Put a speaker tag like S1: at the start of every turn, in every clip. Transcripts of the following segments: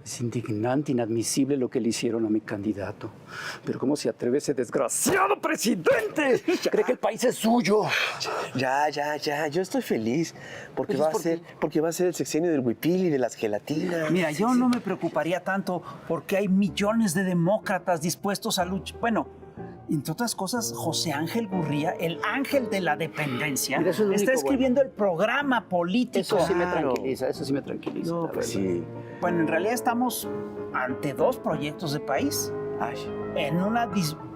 S1: Es indignante, inadmisible lo que le hicieron a mi candidato. Pero ¿cómo se atreve ese desgraciado presidente? ¿Cree que el país es suyo?
S2: Ya. Yo estoy feliz porque va a ser el sexenio del huipil y de las gelatinas.
S3: Mira, yo no me preocuparía tanto porque hay millones de demócratas dispuestos a luchar. Bueno, entre otras cosas, José Ángel Gurría, el ángel de la dependencia,
S1: Mira, eso es lo
S3: está
S1: único
S3: escribiendo el programa político.
S1: Eso sí me tranquiliza, eso sí me tranquiliza.
S2: No, pues sí.
S3: Bueno, en realidad estamos ante dos proyectos de país,
S2: Ay,
S3: en una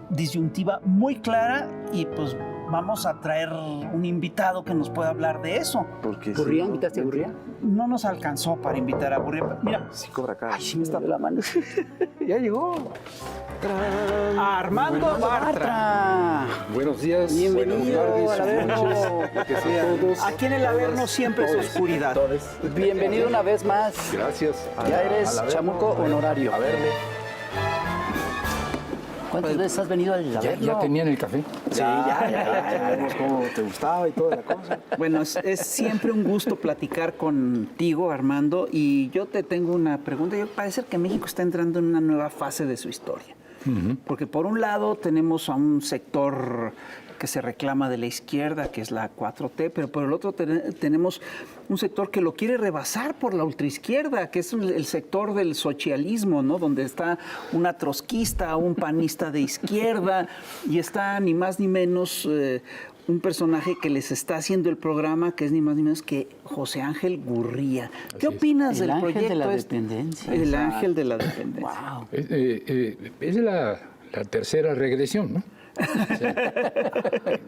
S3: disyuntiva muy clara y pues vamos a traer un invitado que nos pueda hablar de eso.
S2: porque
S1: ¿Gurría?
S2: sí,
S1: ¿Invitaste a Gurría?
S3: No nos alcanzó para invitar a Gurría. Mira,
S2: Sí cobra acá.
S1: Ay, sí me está de la mano. Ya llegó.
S3: a Armando Bartra.
S4: Buenos días,
S1: Bienvenido
S4: buenas
S1: al
S4: tardes,
S1: Averno.
S4: noches, lo que sea.
S3: Aquí en el Averno siempre es oscuridad.
S1: Bienvenido una vez más.
S4: Gracias.
S1: Ya eres chamuco honorario.
S4: A verle.
S1: ¿Cuántas veces has venido al Averno?
S4: ¿Ya tenían el café?
S2: Sí, ya vemos cómo te gustaba y toda la cosa.
S3: Bueno, es siempre un gusto platicar contigo, Armando, y yo te tengo una pregunta. Parece que México está entrando en una nueva fase de su historia. Porque por un lado tenemos a un sector que se reclama de la izquierda, que es la 4T, pero por el otro tenemos un sector que lo quiere rebasar por la ultraizquierda, que es el sector del socialismo, ¿no? Donde está una trotskista, un panista de izquierda, y está ni más ni menos un personaje que les está haciendo el programa, que es ni más ni menos que José Ángel Gurría. ¿Qué opinas del
S1: ángel
S3: proyecto?
S1: de la dependencia.
S3: El ángel de la dependencia.
S1: Wow.
S4: Es la tercera regresión, ¿no? O sea,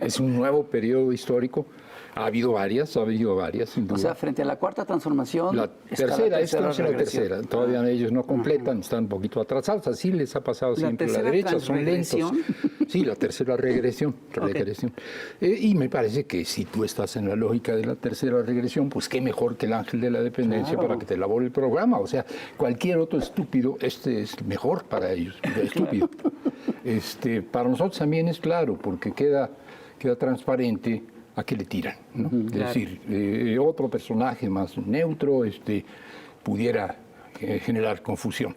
S4: es un nuevo periodo histórico. Ha habido varias, sin duda.
S1: O sea, frente a la cuarta transformación,
S4: La
S1: está
S4: tercera, estamos en la
S1: regresión.
S4: tercera. Todavía ellos no completan, están un poquito atrasados. Así les ha pasado siempre a la
S3: tercera
S4: derecha, son lentos.
S3: transregresión.
S4: Sí, la tercera regresión. Y me parece que si tú estás en la lógica de la tercera regresión, pues qué mejor que el ángel de la dependencia para que te elabore el programa. O sea, cualquier otro estúpido, este es mejor para ellos, estúpido. Para nosotros también es claro, porque queda transparente a qué le tiran, ¿no? Es decir, otro personaje más neutro pudiera generar confusión.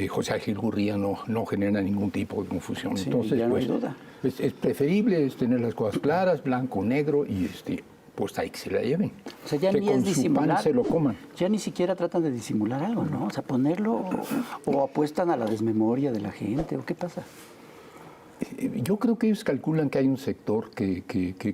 S4: José Ángel Gurría no genera ningún tipo de confusión.
S1: Sí,
S4: entonces,
S1: ya no
S4: pues,
S1: hay duda.
S4: es preferible tener las cosas claras, blanco, negro, y pues ahí que se la lleven.
S1: O sea, ya
S4: que
S1: ni
S4: con
S1: es
S4: su
S1: disimular.
S4: pan se lo coman.
S1: Ya ni siquiera tratan de disimular algo, ¿no? O sea, ponerlo o apuestan a la desmemoria de la gente, ¿o qué pasa?
S4: Yo creo que ellos calculan que hay un sector que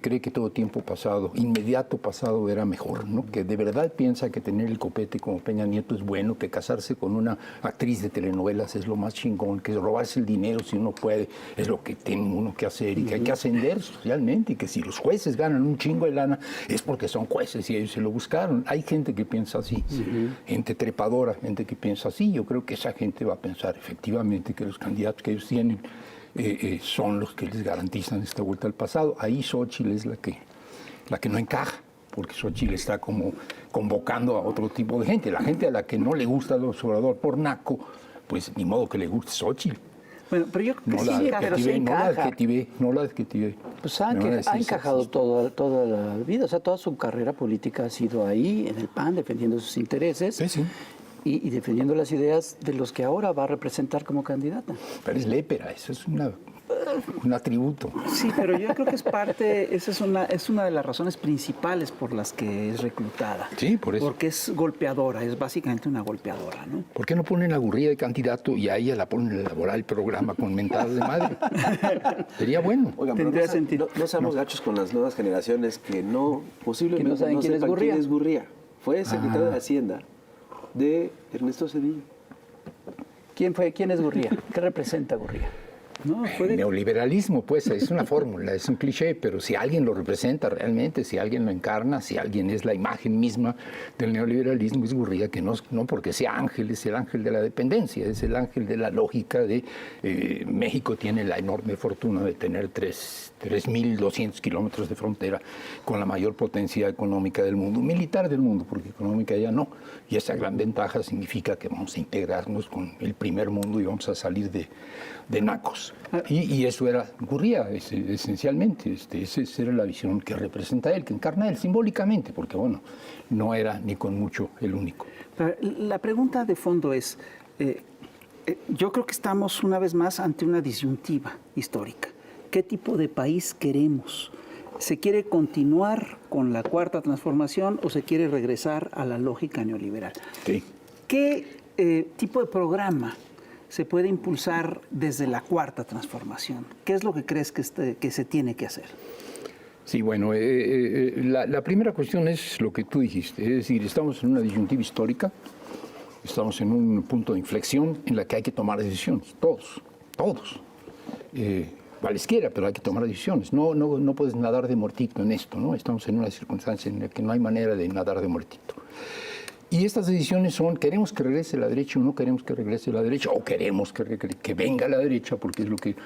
S4: cree que todo tiempo pasado, inmediato pasado, era mejor, ¿no? Que de verdad piensa que tener el copete como Peña Nieto es bueno, que casarse con una actriz de telenovelas es lo más chingón, que robarse el dinero si uno puede es lo que tiene uno que hacer y que hay que ascender socialmente y que si los jueces ganan un chingo de lana es porque son jueces y ellos se lo buscaron. Hay gente que piensa así, gente trepadora, gente que piensa así. Yo creo que esa gente va a pensar efectivamente que los candidatos que ellos tienen son los que les garantizan esta vuelta al pasado. Ahí Xóchitl es la que no encaja, porque Xóchitl está como convocando a otro tipo de gente. La gente a la que no le gusta el observador por naco, pues ni modo que le guste Xóchitl.
S3: Bueno, pero yo creo que
S4: No
S3: sí
S4: la
S3: encaja.
S4: adjetivé, no la adjetivé.
S1: Pues
S4: Me van a
S1: ha
S4: decir
S1: encajado
S4: sexista.
S1: toda la vida, o sea, toda su carrera política ha sido ahí, en el PAN, defendiendo sus intereses.
S4: Sí.
S1: Y defendiendo las ideas de los que ahora va a representar como candidata.
S4: Pero es lépera, eso es un atributo.
S3: Sí, pero yo creo que esa es una de las razones principales por las que es reclutada.
S4: Sí, por eso.
S3: Porque es golpeadora, es básicamente una golpeadora, ¿no?
S4: ¿Por qué no ponen a Gurría de candidato y a ella la ponen a elaborar el programa con mentadas de madre? Sería bueno.
S2: Oigan,
S3: Tendría
S2: pero
S3: sentido.
S2: no seamos gachos con las nuevas generaciones que posiblemente
S1: Que no saben quién es
S2: sepan
S1: Gurría.
S2: quién es Gurría. Fue secretario de Hacienda de Ernesto Zedillo.
S1: ¿Quién es Gurría? ¿Qué representa Gurría?
S3: No,
S4: El neoliberalismo, pues, es una fórmula, es un cliché, pero si alguien lo representa realmente, si alguien lo encarna, si alguien es la imagen misma del neoliberalismo, es Gurría, que no porque sea ángel, es el ángel de la dependencia, es el ángel de la lógica de México tiene la enorme fortuna de tener 3.200 kilómetros de frontera con la mayor potencia económica del mundo, militar del mundo, porque económica ya no. Y esa gran ventaja significa que vamos a integrarnos con el primer mundo y vamos a salir de nacos. Y eso ocurría esencialmente. Esa era la visión que representa él, que encarna él simbólicamente, porque bueno, no era ni con mucho el único.
S3: Pero la pregunta de fondo es, yo creo que estamos una vez más ante una disyuntiva histórica. ¿Qué tipo de país queremos? ¿Se quiere continuar con la cuarta transformación o se quiere regresar a la lógica neoliberal?
S4: Sí.
S3: ¿Qué tipo de programa se puede impulsar desde la cuarta transformación? ¿Qué es lo que crees que se tiene que hacer?
S4: Sí, bueno, la primera cuestión es lo que tú dijiste, es decir, estamos en una disyuntiva histórica, estamos en un punto de inflexión en la que hay que tomar decisiones, todos. Cualesquiera, pero hay que tomar decisiones. No puedes nadar de muertito en esto, ¿no? Estamos en una circunstancia en la que no hay manera de nadar de muertito. Y estas decisiones son, ¿queremos que regrese la derecha o no queremos que regrese la derecha? ¿O queremos que venga la derecha? Porque es lo que...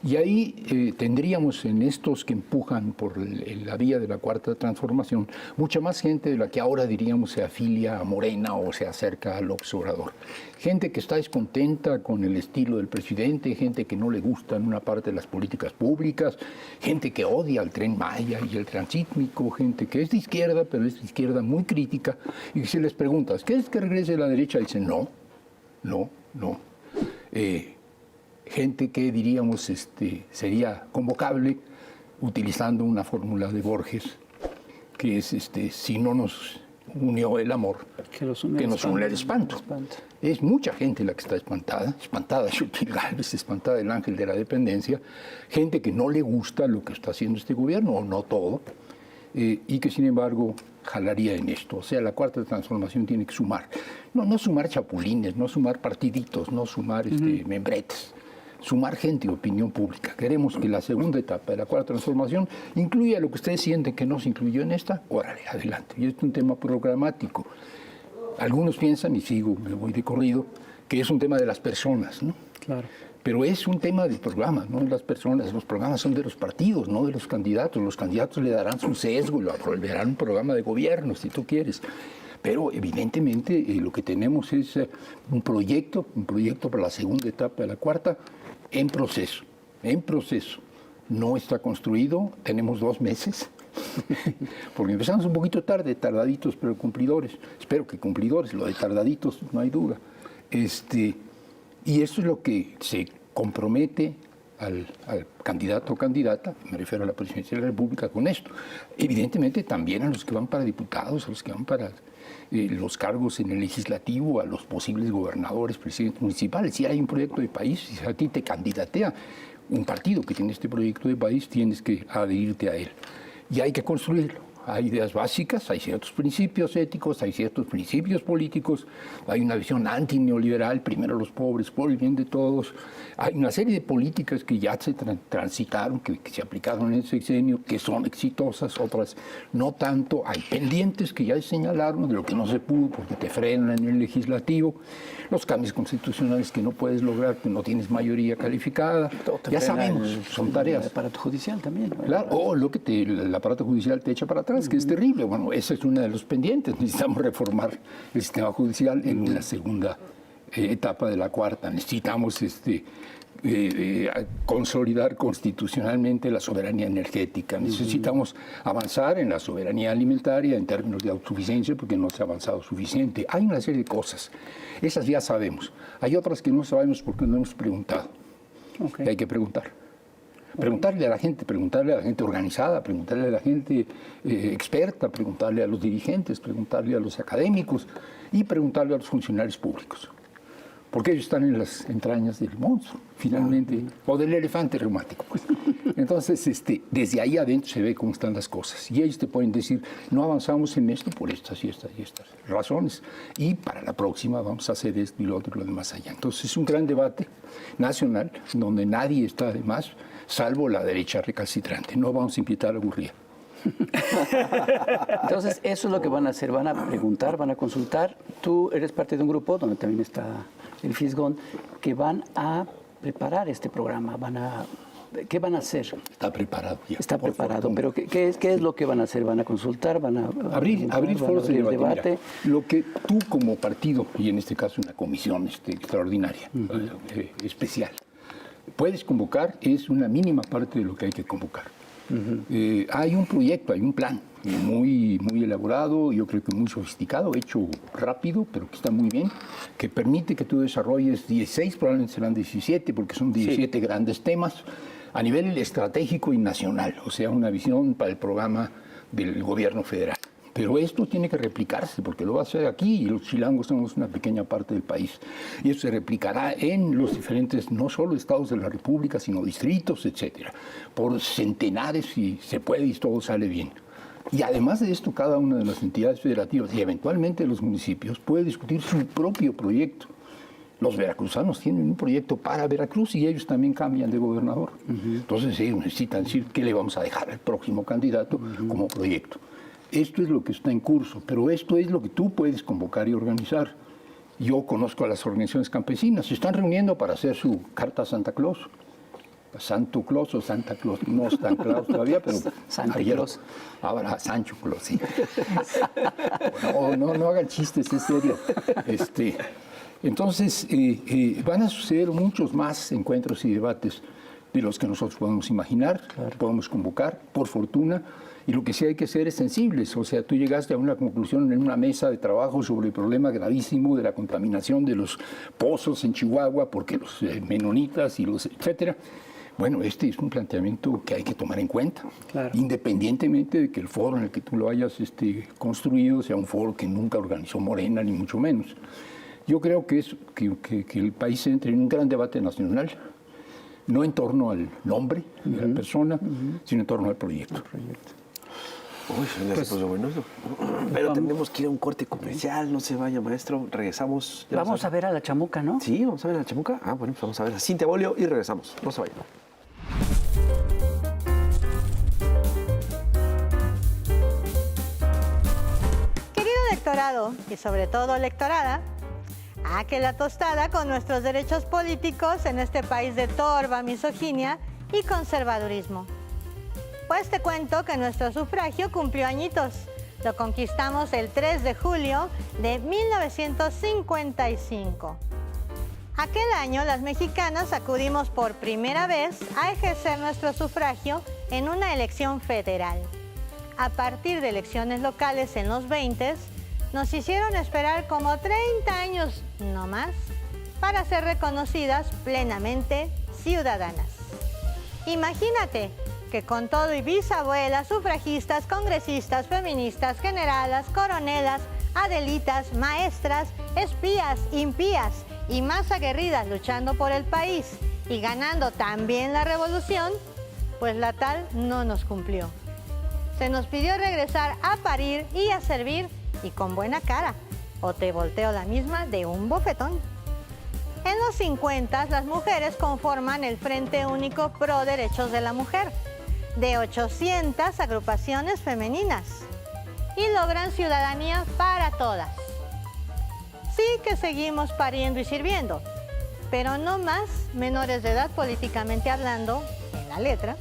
S4: Y ahí tendríamos en estos que empujan por la vía de la cuarta transformación mucha más gente de la que ahora diríamos se afilia a Morena o se acerca al López Obrador. Gente que está descontenta con el estilo del presidente, gente que no le gustan una parte de las políticas públicas, gente que odia el Tren Maya y el Transísmico, gente que es de izquierda, pero es de izquierda muy crítica, y que se les preguntas, ¿quieres que regrese la derecha? Y dicen, no. Gente que diríamos sería convocable utilizando una fórmula de Borges, que es si no nos unió el amor, que nos une el espanto. Es mucha gente la que está espantada Xochitl Gálvez, espantada el ángel de la dependencia, gente que no le gusta lo que está haciendo este gobierno, o no todo, y que sin embargo jalaría en esto. O sea, la cuarta transformación tiene que sumar. No sumar chapulines, no sumar partiditos, no sumar membretes. Sumar gente y opinión pública. Queremos que la segunda etapa de la cuarta transformación incluya lo que ustedes sienten que no se incluyó en esta. Órale, adelante. Y esto es un tema programático. Algunos piensan, y me voy de corrido, que es un tema de las personas, ¿no?
S3: Claro.
S4: Pero es un tema de programa, no de las personas. Los programas son de los partidos, no de los candidatos. Los candidatos le darán su sesgo y lo volverán un programa de gobierno, si tú quieres. Pero evidentemente lo que tenemos es un proyecto para la segunda etapa de la cuarta en proceso. No está construido, tenemos 2 meses, porque empezamos un poquito tarde, tardaditos, pero cumplidores. Espero que cumplidores, lo de tardaditos no hay duda. Y eso es lo que se compromete al candidato o candidata, me refiero a la presidencia de la República, con esto. Evidentemente también a los que van para diputados, a los que van para los cargos en el legislativo, a los posibles gobernadores, presidentes municipales. Si hay un proyecto de país, si a ti te candidatea un partido que tiene este proyecto de país, tienes que adherirte a él. Y hay que construirlo. Hay ideas básicas, hay ciertos principios éticos, hay ciertos principios políticos, hay una visión antineoliberal, primero los pobres, por el bien de todos. Hay una serie de políticas que ya se transitaron, que se aplicaron en el sexenio, que son exitosas, otras no tanto. Hay pendientes que ya señalaron de lo que no se pudo porque te frenan en el legislativo. Los cambios constitucionales que no puedes lograr, que no tienes mayoría calificada. Ya sabemos, son tareas.
S1: El aparato judicial también, ¿no?
S4: Claro, o lo que el aparato judicial te echa para atrás, que es terrible. Bueno, ese es uno de los pendientes. Necesitamos reformar el sistema judicial en la segunda etapa de la cuarta. Necesitamos consolidar constitucionalmente la soberanía energética. Necesitamos avanzar en la soberanía alimentaria en términos de autosuficiencia, porque no se ha avanzado suficiente. Hay una serie de cosas. Esas ya sabemos. Hay otras que no sabemos porque no hemos preguntado. Okay. Y hay que preguntar. Preguntarle a la gente organizada, preguntarle a la gente experta, preguntarle a los dirigentes, preguntarle a los académicos y preguntarle a los funcionarios públicos. Porque ellos están en las entrañas del monstruo, finalmente, o del elefante reumático. Pues. Entonces, desde ahí adentro se ve cómo están las cosas. Y ellos te pueden decir, no avanzamos en esto por estas y estas y estas razones. Y para la próxima vamos a hacer esto y lo otro y lo demás allá. Entonces, es un gran debate nacional donde nadie está de más, salvo la derecha recalcitrante. No vamos a invitar a Gurría.
S1: Entonces, eso es lo que van a hacer. Van a preguntar, van a consultar. Tú eres parte de un grupo donde también está el Fisgón, que van a preparar este programa. ¿Qué van a hacer?
S4: Está preparado ya.
S1: Está preparado, pero ¿qué es lo que van a hacer? ¿Van a consultar? ¿Van a
S4: abrir foros de debate? Mira, lo que tú como partido, y en este caso una comisión extraordinaria, especial, puedes convocar es una mínima parte de lo que hay que convocar. Hay un proyecto, hay un plan muy elaborado, yo creo que muy sofisticado, hecho rápido, pero que está muy bien, que permite que tú desarrolles 16, probablemente serán 17, porque son 17 grandes temas a nivel estratégico y nacional, o sea, una visión para el programa del gobierno federal. Pero esto tiene que replicarse, porque lo va a hacer aquí, y los chilangos somos una pequeña parte del país. Y eso se replicará en los diferentes, no solo estados de la República, sino distritos, etcétera, por centenares, si se puede y todo sale bien. Y además de esto, cada una de las entidades federativas y eventualmente los municipios puede discutir su propio proyecto. Los veracruzanos tienen un proyecto para Veracruz y ellos también cambian de gobernador. Entonces ellos necesitan decir qué le vamos a dejar al próximo candidato como proyecto. Esto es lo que está en curso, pero esto es lo que tú puedes convocar y organizar. Yo conozco a las organizaciones campesinas, se están reuniendo para hacer su carta a Santa Claus. Santo Claus o Santa Claus, no Santa Claus todavía, pero
S1: Santa
S4: ayer,
S1: Claus.
S4: Ahora Sancho Claus, sí. No hagan chistes, es serio. Entonces, van a suceder muchos más encuentros y debates de los que nosotros podemos imaginar, podemos convocar, por fortuna. Y lo que sí hay que ser es sensibles. O sea, tú llegaste a una conclusión en una mesa de trabajo sobre el problema gravísimo de la contaminación de los pozos en Chihuahua, porque los menonitas y los etcétera. Bueno, este es un planteamiento que hay que tomar en cuenta, independientemente de que el foro en el que tú lo hayas construido sea un foro que nunca organizó Morena, ni mucho menos. Yo creo que el país entre en un gran debate nacional, no en torno al nombre de la persona, sino en torno al proyecto.
S2: Uy, pues bueno. Pero tenemos que ir a un corte comercial, no se vaya, maestro. Regresamos.
S1: Vamos a ver a la chamuca, ¿no?
S2: Sí, vamos a ver a la chamuca. Bueno, pues vamos a ver a Cintia Bolio y regresamos. No se vayan.
S5: Querido electorado y sobre todo electorada, a que la tostada con nuestros derechos políticos en este país de torva, misoginia y conservadurismo. Pues te cuento que nuestro sufragio cumplió añitos. Lo conquistamos el 3 de julio de 1955. Aquel año las mexicanas acudimos por primera vez a ejercer nuestro sufragio en una elección federal. A partir de elecciones locales en los 20s, nos hicieron esperar como 30 años no más para ser reconocidas plenamente ciudadanas. Imagínate que con todo y bisabuelas, sufragistas, congresistas, feministas, generalas, coronelas, adelitas, maestras, espías, impías y más aguerridas luchando por el país y ganando también la revolución, pues la tal no nos cumplió. Se nos pidió regresar a parir y a servir y con buena cara, o te volteo la misma de un bofetón. En los 50 las mujeres conforman el Frente Único Pro Derechos de la Mujer, de 800 agrupaciones femeninas, y logran ciudadanía para todas. Sí que seguimos pariendo y sirviendo, pero no más menores de edad políticamente hablando, en la letra,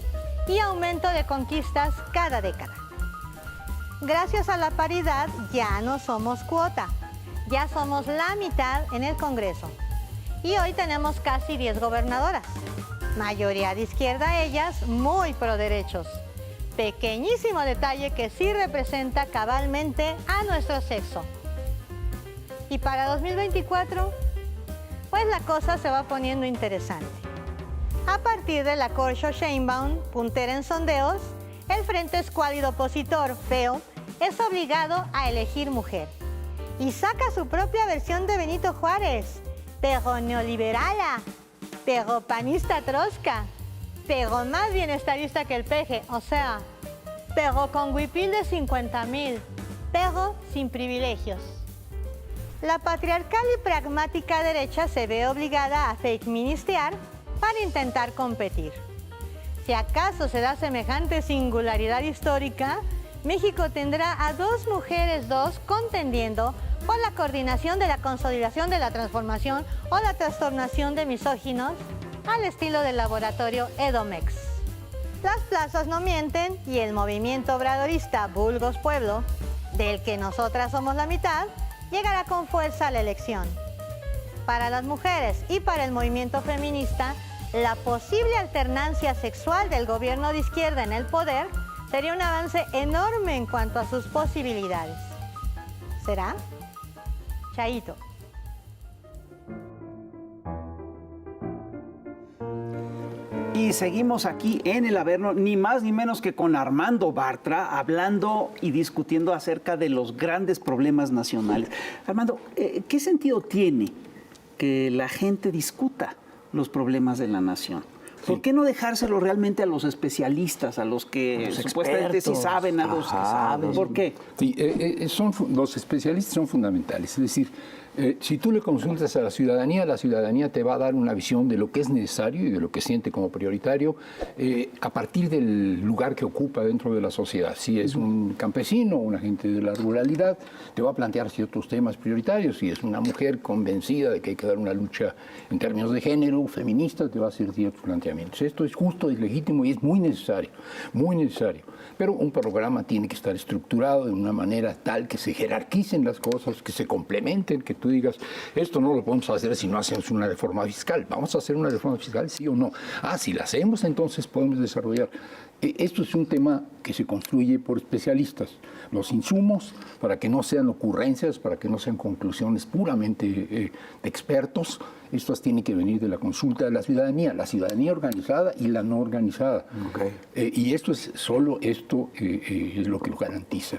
S5: y aumento de conquistas cada década. Gracias a la paridad ya no somos cuota, ya somos la mitad en el Congreso. Y hoy tenemos casi 10 gobernadoras. Mayoría de izquierda ellas, muy pro derechos. Pequeñísimo detalle que sí representa cabalmente a nuestro sexo. Y para 2024, pues la cosa se va poniendo interesante. A partir de la Corcho Sheinbaum, puntera en sondeos, el Frente Escuálido Opositor, feo, es obligado a elegir mujer. Y saca su propia versión de Benito Juárez, pero neoliberala, pero panista trosca, pero más bienestarista que el peje, o sea, pero con huipil de 50,000, pero sin privilegios. La patriarcal y pragmática derecha se ve obligada a fake ministear para intentar competir. Si acaso se da semejante singularidad histórica, México tendrá a 2 mujeres contendiendo por la coordinación de la consolidación de la transformación o la trastornación de misóginos al estilo del laboratorio Edomex. Las plazas no mienten y el movimiento obradorista Vulgos Pueblo, del que nosotras somos la mitad, llegará con fuerza a la elección. Para las mujeres y para el movimiento feminista, la posible alternancia sexual del gobierno de izquierda en el poder sería un avance enorme en cuanto a sus posibilidades. ¿Será? Chaito.
S3: Y seguimos aquí en el Averno, ni más ni menos que con Armando Bartra, hablando y discutiendo acerca de los grandes problemas nacionales. Armando, ¿qué sentido tiene que la gente discuta los problemas de la nación? ¿Por qué no dejárselo realmente a los especialistas, a los que supuestamente sí saben, a los que saben? ¿Por qué?
S4: Sí, los especialistas son fundamentales. Es decir, si tú le consultas a la ciudadanía te va a dar una visión de lo que es necesario y de lo que siente como prioritario a partir del lugar que ocupa dentro de la sociedad. Si es un campesino, una gente de la ruralidad, te va a plantear ciertos temas prioritarios. Si es una mujer convencida de que hay que dar una lucha en términos de género, feminista, te va a hacer ciertos planteamientos. Esto es justo, es legítimo y es muy necesario, muy necesario. Pero un programa tiene que estar estructurado de una manera tal que se jerarquicen las cosas, que se complementen, que tú digas, esto no lo podemos hacer si no hacemos una reforma fiscal. ¿Vamos a hacer una reforma fiscal, sí o no? Si la hacemos, entonces podemos desarrollar. Esto es un tema que se construye por especialistas. Los insumos, para que no sean ocurrencias, para que no sean conclusiones puramente de expertos, estas tienen que venir de la consulta de la ciudadanía organizada y la no organizada. Y esto es lo que lo garantiza.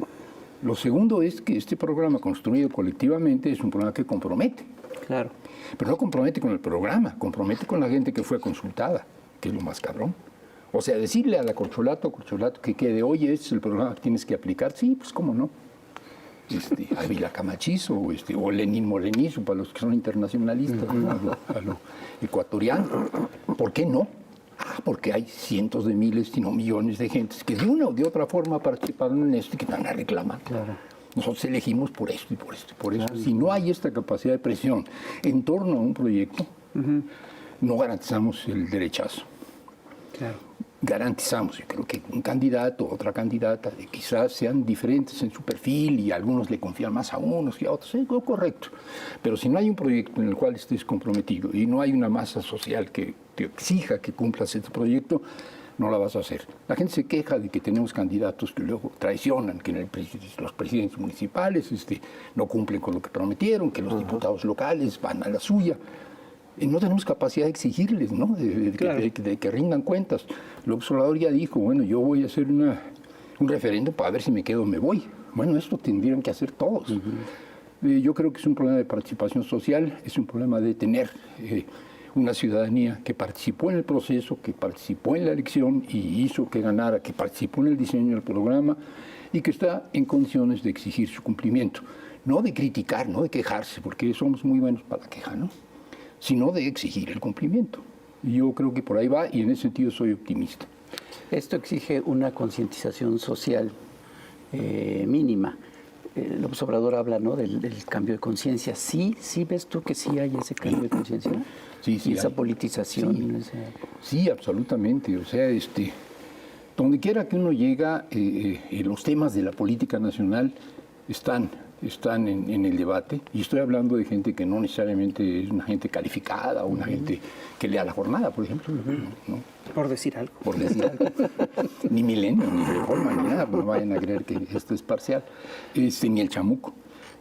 S4: Lo segundo es que este programa construido colectivamente es un programa que compromete.
S3: Claro.
S4: Pero no compromete con el programa, compromete con la gente que fue consultada, que es lo más cabrón. O sea, decirle a la corcholato que quede, oye, este es el programa que tienes que aplicar, sí, pues cómo no. Ávila Camachizo o Lenín Morenizo, para los que son internacionalistas, ¿no? a lo ecuatoriano. ¿Por qué no? Porque hay cientos de miles, si no millones de gentes que de una o de otra forma participaron en esto y que van a reclamar. Claro. Nosotros elegimos por esto y por esto y por eso. Claro. Si no hay esta capacidad de presión en torno a un proyecto, no garantizamos el derechazo. Claro. Garantizamos, yo creo que un candidato, otra candidata, quizás sean diferentes en su perfil y algunos le confían más a unos que a otros, es correcto. Pero si no hay un proyecto en el cual estés comprometido y no hay una masa social que te exija que cumplas este proyecto, no la vas a hacer. La gente se queja de que tenemos candidatos que luego traicionan, que los presidentes municipales no cumplen con lo que prometieron, que los diputados locales van a la suya. No tenemos capacidad de exigirles, ¿no? de que rindan cuentas. López Obrador ya dijo, bueno, yo voy a hacer un referendo para ver si me quedo o me voy. Bueno, esto tendrían que hacer todos. Yo creo que es un problema de participación social, es un problema de tener una ciudadanía que participó en el proceso, que participó en la elección y hizo que ganara, que participó en el diseño del programa y que está en condiciones de exigir su cumplimiento. No de criticar, no de quejarse, porque somos muy buenos para la queja, ¿no? Sino de exigir el cumplimiento. Y yo creo que por ahí va y en ese sentido soy optimista.
S1: Esto exige una concientización social mínima. López Obrador habla, ¿no?, del cambio de conciencia. ¿Sí ves tú que sí hay ese cambio de conciencia?
S4: Sí,
S1: y esa politización.
S4: Sí, absolutamente. O sea, donde quiera que uno llega, los temas de la política nacional están en el debate, y estoy hablando de gente que no necesariamente es una gente calificada o una gente que lea La Jornada, por ejemplo. ¿No?
S3: Por decir algo.
S4: Por decir algo. Ni Milenio, ni Reforma, ni nada, no vayan a creer que esto es parcial. Ni El Chamuco.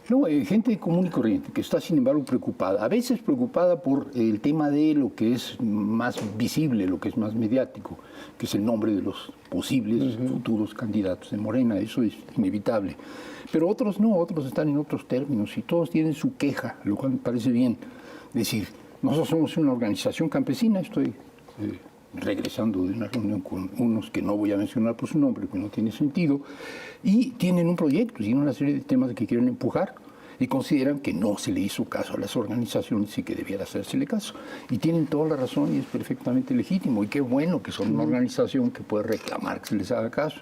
S4: No, gente común y corriente, que está sin embargo preocupada, a veces preocupada por el tema de lo que es más visible, lo que es más mediático, que es el nombre de los posibles futuros candidatos de Morena, eso es inevitable. Pero otros no, otros están en otros términos y todos tienen su queja, lo cual me parece bien. Es decir, nosotros somos una organización campesina, estoy regresando de una reunión con unos que no voy a mencionar por su nombre, que no tiene sentido, y tienen un proyecto, tienen una serie de temas que quieren empujar y consideran que no se le hizo caso a las organizaciones y que debiera hacérsele caso. Y tienen toda la razón y es perfectamente legítimo. Y qué bueno que son una organización que puede reclamar que se les haga caso.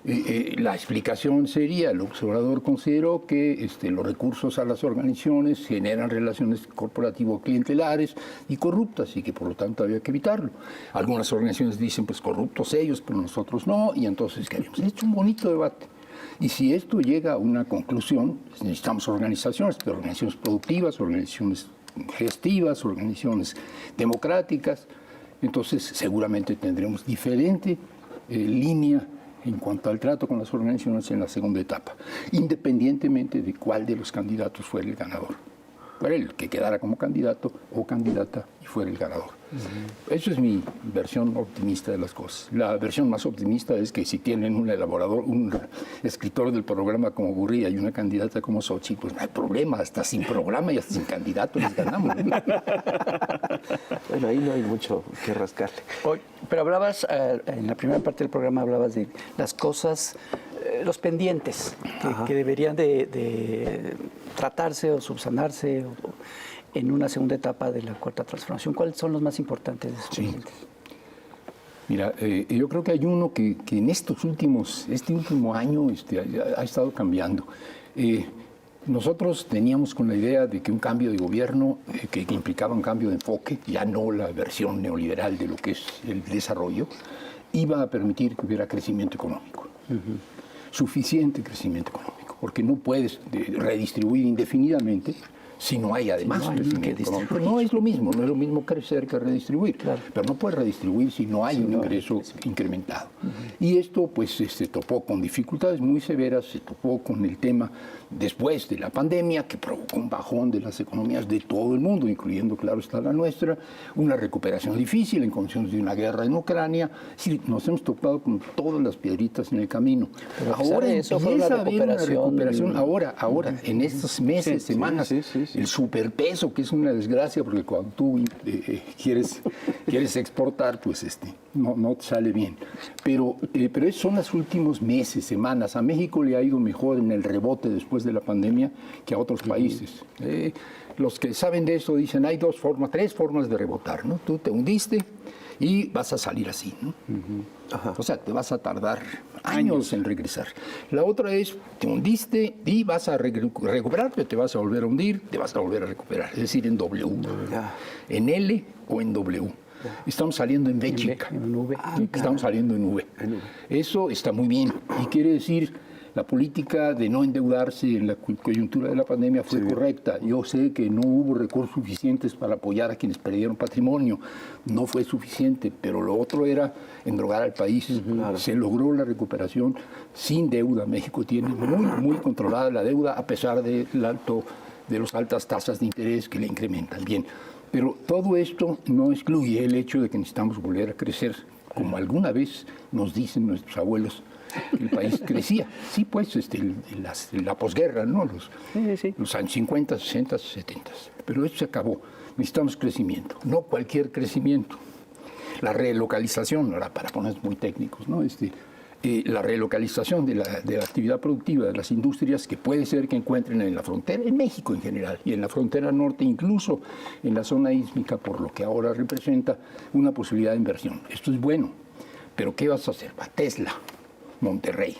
S4: La explicación sería, el observador consideró que los recursos a las organizaciones generan relaciones corporativo-clientelares y corruptas y que por lo tanto había que evitarlo. Algunas organizaciones dicen, pues corruptos ellos, pero nosotros no, y entonces ¿qué haríamos? Es un bonito debate. Y si esto llega a una conclusión, necesitamos organizaciones, pero organizaciones productivas, organizaciones gestivas, organizaciones democráticas, entonces seguramente tendremos diferente línea en cuanto al trato con las organizaciones en la segunda etapa, independientemente de cuál de los candidatos fuera el ganador. Fuera el que quedara como candidato o candidata y fuera el ganador. Eso es mi versión optimista de las cosas. La versión más optimista es que si tienen un escritor del programa como Gurría y una candidata como Xochitl, pues no hay problema, hasta sin programa y hasta sin candidato les ganamos.
S2: Bueno, ahí no hay mucho que rascarle.
S1: Pero hablabas, en la primera parte del programa hablabas de las cosas, los pendientes que deberían de tratarse o subsanarse en una segunda etapa de la cuarta transformación. ¿Cuáles son los más importantes de esos pendientes?
S4: Mira, yo creo que hay uno que en este último año ha estado cambiando. Nosotros teníamos con la idea de que un cambio de gobierno que implicaba un cambio de enfoque, ya no la versión neoliberal de lo que es el desarrollo, iba a permitir que hubiera crecimiento económico. Suficiente crecimiento económico, porque no puedes redistribuir indefinidamente si no hay además crecimiento económico. No es lo mismo crecer que redistribuir, pero no puedes redistribuir si no hay un ingreso incrementado. Y esto pues se topó con dificultades muy severas, se topó con el tema después de la pandemia que provocó un bajón de las economías de todo el mundo, incluyendo, claro está, la nuestra, una recuperación difícil en condiciones de una guerra en Ucrania. Sí, nos hemos topado con todas las piedritas en el camino.
S1: Pero
S4: ahora empieza a haber una recuperación, ahora, en estos meses, semanas. El superpeso, que es una desgracia, porque cuando tú quieres exportar, pues no te sale bien. Pero esos son los últimos meses, semanas. A México le ha ido mejor en el rebote después de la pandemia que a otros países. Los que saben de eso dicen, hay tres formas de rebotar, ¿no? Tú te hundiste y vas a salir así, ¿no? O sea, te vas a tardar años en regresar. La otra es, te hundiste y vas a recuperarte, te vas a volver a hundir, te vas a volver a recuperar, es decir, en W, en L o en W. Estamos saliendo en V chica, estamos saliendo en V. Eso está muy bien y quiere decir, la política de no endeudarse en la coyuntura de la pandemia fue correcta. Yo sé que no hubo recursos suficientes para apoyar a quienes perdieron patrimonio. No fue suficiente, pero lo otro era endrogar al país. Se logró la recuperación sin deuda. México tiene muy controlada la deuda a pesar de las altas tasas de interés que le incrementan. Bien, pero todo esto no excluye el hecho de que necesitamos volver a crecer, como alguna vez nos dicen nuestros abuelos. El país crecía, sí, pues, la posguerra, ¿no? Los años 50, 60, 70. Pero esto se acabó. Necesitamos crecimiento, no cualquier crecimiento. La relocalización, ahora para ponernos muy técnicos, ¿no? La relocalización de la actividad productiva de las industrias que puede ser que encuentren en la frontera, en México en general, y en la frontera norte, incluso en la zona ísmica, por lo que ahora representa una posibilidad de inversión. Esto es bueno, pero ¿qué vas a hacer? Va Tesla. Monterrey,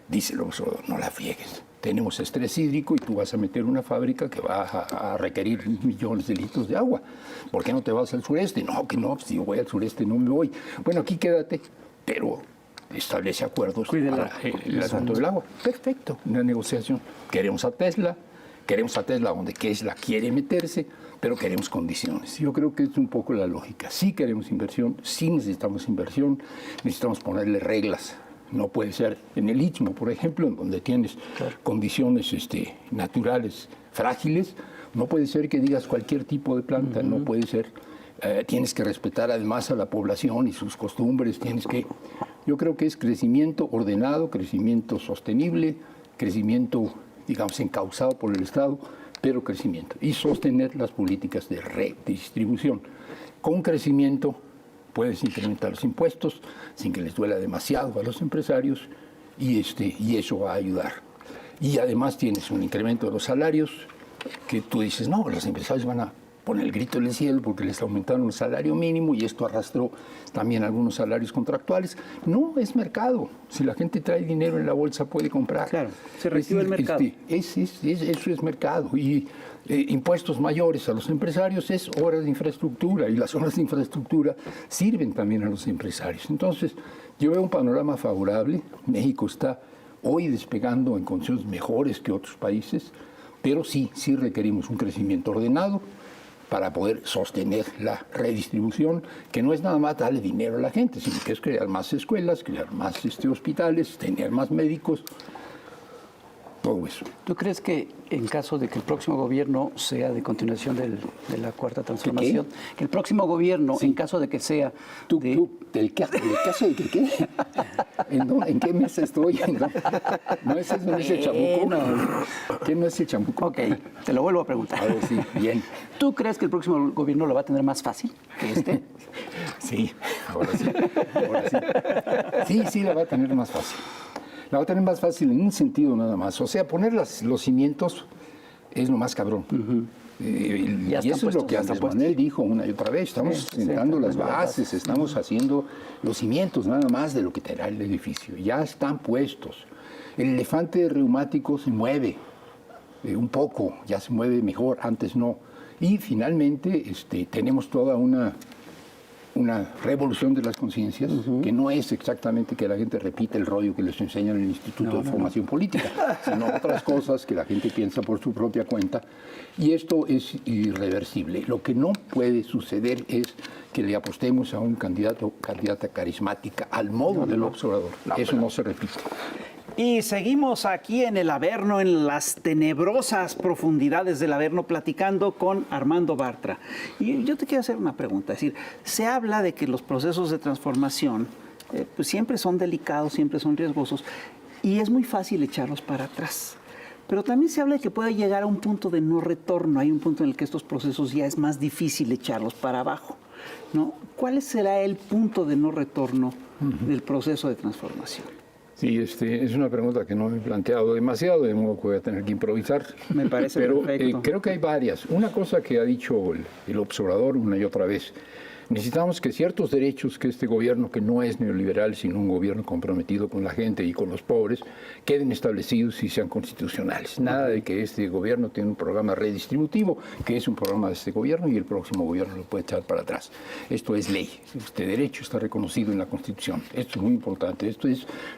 S4: dice el observador, no la friegues. Tenemos estrés hídrico y tú vas a meter una fábrica que va a requerir millones de litros de agua. ¿Por qué no te vas al sureste? No, que no, si yo voy al sureste no me voy. Bueno, aquí quédate, pero establece acuerdos para el asunto del agua. Perfecto, una negociación. Queremos a Tesla donde Tesla quiere meterse, pero queremos condiciones. Yo creo que es un poco la lógica. Sí queremos inversión, sí necesitamos inversión, necesitamos ponerle reglas. No puede ser en el Istmo, por ejemplo, en donde tienes condiciones naturales frágiles, no puede ser que digas cualquier tipo de planta, no puede ser. Tienes que respetar además a la población y sus costumbres, yo creo que es crecimiento ordenado, crecimiento sostenible, crecimiento, digamos, encauzado por el Estado, pero crecimiento. Y sostener las políticas de redistribución. Con crecimiento puedes incrementar los impuestos sin que les duela demasiado a los empresarios y eso va a ayudar. Y además tienes un incremento de los salarios que tú dices, no, los empresarios van a poner el grito en el cielo porque les aumentaron el salario mínimo y esto arrastró también algunos salarios contractuales. No, es mercado. Si la gente trae dinero en la bolsa puede comprar.
S3: Claro, se recibe el mercado.
S4: Eso es mercado. Y impuestos mayores a los empresarios es obras de infraestructura y las obras de infraestructura sirven también a los empresarios. Entonces, yo veo un panorama favorable. México está hoy despegando en condiciones mejores que otros países, pero sí requerimos un crecimiento ordenado, para poder sostener la redistribución, que no es nada más darle dinero a la gente, sino que es crear más escuelas, crear más hospitales, tener más médicos, todo eso.
S1: ¿Tú crees que en caso de que el próximo gobierno sea de continuación de la Cuarta Transformación, que el próximo gobierno, en caso de que sea...
S4: ¿El caso de que qué? ¿En qué mesa estoy? ¿No es ese chamuco? ¿Qué no es ese chamuco?
S1: Ok, te lo vuelvo a preguntar.
S4: A ver, sí, bien.
S1: ¿Tú crees que el próximo gobierno lo va a tener más fácil que este?
S4: Sí, ahora sí. Sí, la va a tener más fácil. La va a tener más fácil en un sentido nada más. O sea, poner los cimientos es lo más cabrón. Y eso es lo que Andrés Manuel dijo una y otra vez. Estamos sentando las bases, estamos haciendo los cimientos nada más de lo que tendrá el edificio. Ya están puestos. El elefante reumático se mueve un poco, ya se mueve mejor, antes no. Y finalmente tenemos toda una revolución de las conciencias, que no es exactamente que la gente repita el rollo que les enseñan en el Instituto de Formación Política, sino otras cosas que la gente piensa por su propia cuenta, y esto es irreversible. Lo que no puede suceder es que le apostemos a un candidato o candidata carismática al modo del observador. Eso no se repite.
S3: Y seguimos aquí en el Averno, en las tenebrosas profundidades del Averno, platicando con Armando Bartra. Y yo te quiero hacer una pregunta. Es decir, se habla de que los procesos de transformación pues siempre son delicados, siempre son riesgosos, y es muy fácil echarlos para atrás. Pero también se habla de que puede llegar a un punto de no retorno. Hay un punto en el que estos procesos ya es más difícil echarlos para abajo, ¿no? ¿Cuál será el punto de no retorno del proceso de transformación?
S4: Sí, es una pregunta que no me he planteado demasiado, de modo que voy a tener que improvisar.
S3: Me parece
S4: Pero
S3: perfecto.
S4: Creo que hay varias. Una cosa que ha dicho el observador una y otra vez, necesitamos que ciertos derechos que este gobierno, que no es neoliberal, sino un gobierno comprometido con la gente y con los pobres, queden establecidos y sean constitucionales. Nada de que este gobierno tiene un programa redistributivo, que es un programa de este gobierno, y el próximo gobierno lo puede echar para atrás. Esto es ley. Este derecho está reconocido en la Constitución. Esto es muy importante.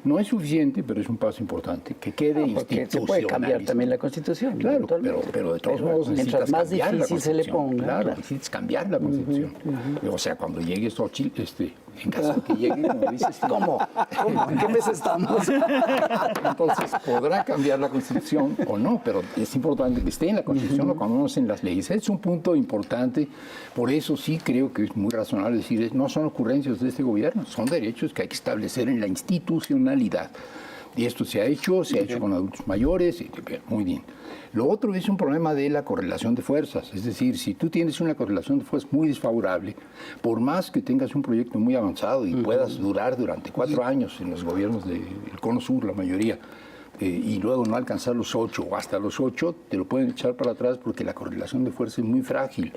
S4: No es suficiente, pero es un paso importante. Que quede institucionalizado.
S1: Se puede cambiar también la Constitución.
S4: Claro, pero de todos modos necesitas
S1: mientras más
S4: cambiar la
S1: difícil se le
S4: Constitución.
S1: ponga.
S4: Claro, necesitas cambiar la Constitución. O sea, cuando llegue Xochitl, en caso de que llegue, como dices,
S1: ¿Cómo? ¿En qué mes estamos?
S4: entonces podrá cambiar la Constitución o no, pero es importante que esté en la Constitución o cuando no en las leyes. Es un punto importante, por eso sí creo que es muy razonable decir, no son ocurrencias de este gobierno, son derechos que hay que establecer en la institucionalidad. Y esto se ha hecho con adultos mayores, muy bien. Lo otro es un problema de la correlación de fuerzas, es decir, si tú tienes una correlación de fuerzas muy desfavorable, por más que tengas un proyecto muy avanzado y puedas durar durante 4 años en los gobiernos del Cono Sur, la mayoría, y luego no alcanzar los 8 o hasta los 8, te lo pueden echar para atrás porque la correlación de fuerzas es muy frágil.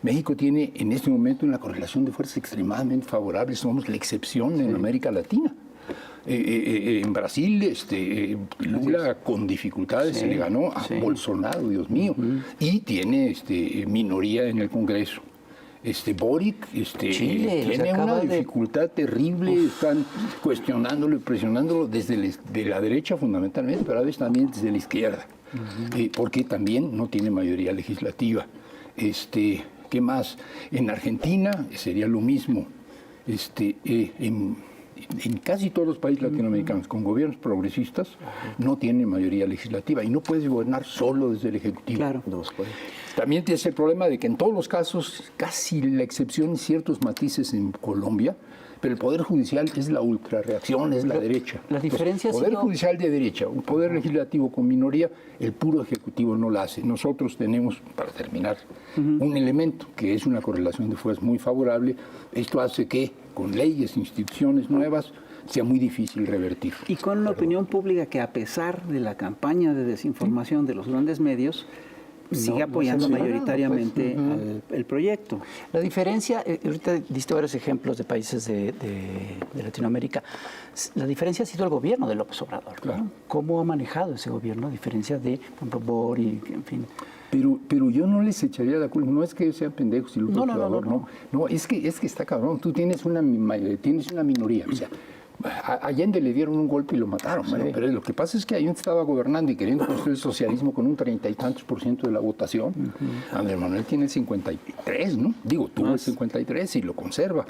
S4: México tiene en este momento una correlación de fuerzas extremadamente favorable, somos la excepción en América Latina. En Brasil, Lula con dificultades se le ganó a Bolsonaro, Dios mío, y tiene minoría en el Congreso. Boric
S1: Chile,
S4: tiene una dificultad terrible, están cuestionándolo y presionándolo desde de la derecha fundamentalmente, pero a veces también desde la izquierda, porque también no tiene mayoría legislativa. ¿Qué más? En Argentina sería lo mismo. En casi todos los países latinoamericanos con gobiernos progresistas no tienen mayoría legislativa y no puedes gobernar solo desde el Ejecutivo.
S3: Claro.
S4: También tienes el problema de que en todos los casos, casi la excepción, ciertos matices en Colombia, pero el Poder Judicial es la ultrarreacción, es la derecha.
S1: La diferencia
S4: Poder Judicial de derecha, un Poder Legislativo con minoría, el puro Ejecutivo no la hace. Nosotros tenemos, para terminar, un elemento que es una correlación de fuerzas muy favorable. Esto hace que con leyes, instituciones nuevas, sea muy difícil revertir.
S3: Y con una opinión pública que, a pesar de la campaña de desinformación de los grandes medios, sigue apoyando mayoritariamente el proyecto.
S1: La diferencia, ahorita diste varios ejemplos de países de Latinoamérica, la diferencia ha sido el gobierno de López Obrador, ¿no?
S4: Claro.
S1: ¿Cómo ha manejado ese gobierno, a diferencia de, por ejemplo, Boric, en fin?
S4: Pero yo no les echaría la culpa, no es que sean pendejos y López
S1: No,
S4: Obrador, no, es que está cabrón, tú tienes una minoría, o sea, A Allende le dieron un golpe y lo mataron. Bueno, pero lo que pasa es que Allende estaba gobernando y queriendo construir el socialismo con un 30 y tantos % de la votación. Andrés Manuel tiene el 53, ¿no? Digo, tuvo el 53 y lo conserva.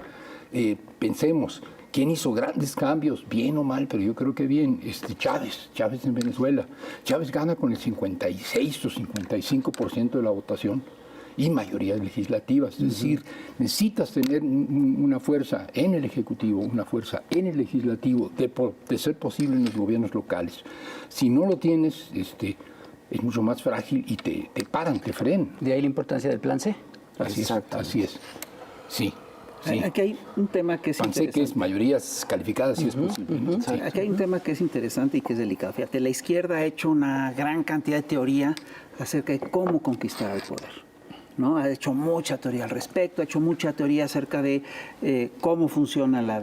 S4: Pensemos, ¿quién hizo grandes cambios? Bien o mal, pero yo creo que bien. Chávez en Venezuela. Chávez gana con el 56 o 55% de la votación y mayorías legislativas. Es decir, necesitas tener una fuerza en el Ejecutivo, una fuerza en el Legislativo, de ser posible en los gobiernos locales. Si no lo tienes, es mucho más frágil y te paran, te frenan.
S1: De ahí la importancia del plan C.
S4: Así es. Sí. Sí.
S3: Aquí hay un tema que es
S4: Pensé
S3: interesante.
S4: que es mayorías calificadas, si es posible. ¿No?
S3: Sí, aquí hay un tema que es interesante y que es delicado. Fíjate, la izquierda ha hecho una gran cantidad de teoría acerca de cómo conquistar el poder, ¿no? Ha hecho mucha teoría al respecto, ha hecho mucha teoría acerca de cómo funciona la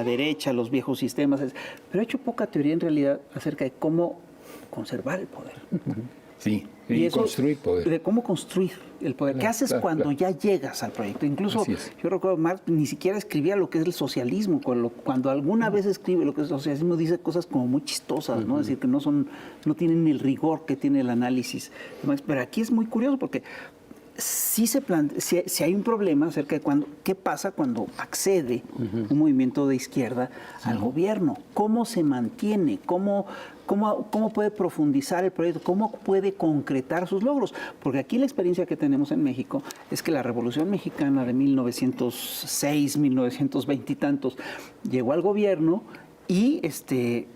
S3: derecha, los viejos sistemas, pero ha hecho poca teoría en realidad acerca de cómo conservar el poder.
S4: Sí,
S3: Y eso,
S4: construir poder.
S3: de cómo construir el poder. ¿Qué haces cuando ya llegas al proyecto? Incluso, yo recuerdo, Marx ni siquiera escribía lo que es el socialismo. Cuando alguna vez escribe lo que es el socialismo, dice cosas como muy chistosas, ¿no? Es decir, que no tienen el rigor que tiene el análisis de Marx. Pero aquí es muy curioso porque sí si hay un problema acerca de qué pasa cuando accede un movimiento de izquierda al gobierno. ¿Cómo se mantiene? ¿Cómo puede profundizar el proyecto? ¿Cómo puede concretar sus logros? Porque aquí la experiencia que tenemos en México es que la Revolución Mexicana de 1906, 1920 y tantos, llegó al gobierno y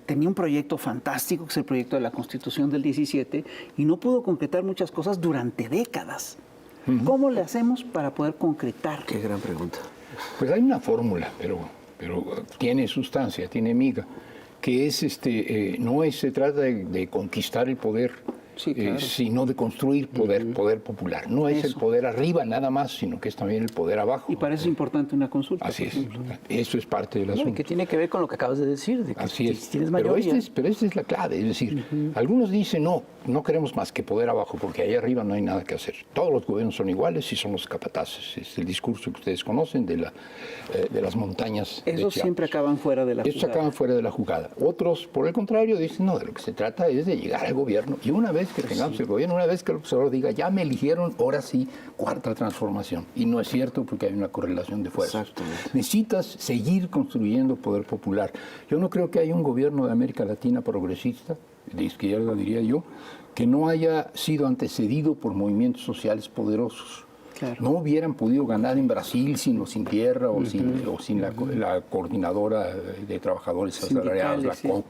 S3: tenía un proyecto fantástico, que es el proyecto de la Constitución del 17, y no pudo concretar muchas cosas durante décadas. ¿Cómo le hacemos para poder concretar?
S2: Qué gran pregunta.
S4: Pues hay una fórmula, pero tiene sustancia, tiene miga, que es no se trata de conquistar el poder,
S3: Sí, claro.
S4: sino de construir poder popular. No es el poder arriba nada más, sino que es también el poder abajo.
S3: Y para eso es importante una consulta.
S4: Así es. Eso es parte del asunto.
S1: Que tiene que ver con lo que acabas de decir, de que
S4: Así es.
S1: si tienes
S4: Pero
S1: mayoría.
S4: esta es la clave. Es decir, algunos dicen, no queremos más que poder abajo, porque ahí arriba no hay nada que hacer. Todos los gobiernos son iguales y son los capataces. Es el discurso que ustedes conocen de las montañas.
S3: Esos siempre acaban fuera de la jugada.
S4: Esos acaban fuera de la jugada. Otros, por el contrario, dicen, no, de lo que se trata es de llegar al gobierno. Y una vez que tengamos el gobierno, una vez que el observador diga, ya me eligieron, ahora sí, cuarta transformación. Y no es cierto porque hay una correlación de fuerzas. Necesitas seguir construyendo poder popular. Yo no creo que haya un gobierno de América Latina progresista, de izquierda diría yo, que no haya sido antecedido por movimientos sociales poderosos. Claro. No hubieran podido ganar en Brasil sin los sin tierra o sin la coordinadora de trabajadores asalariados, la COP.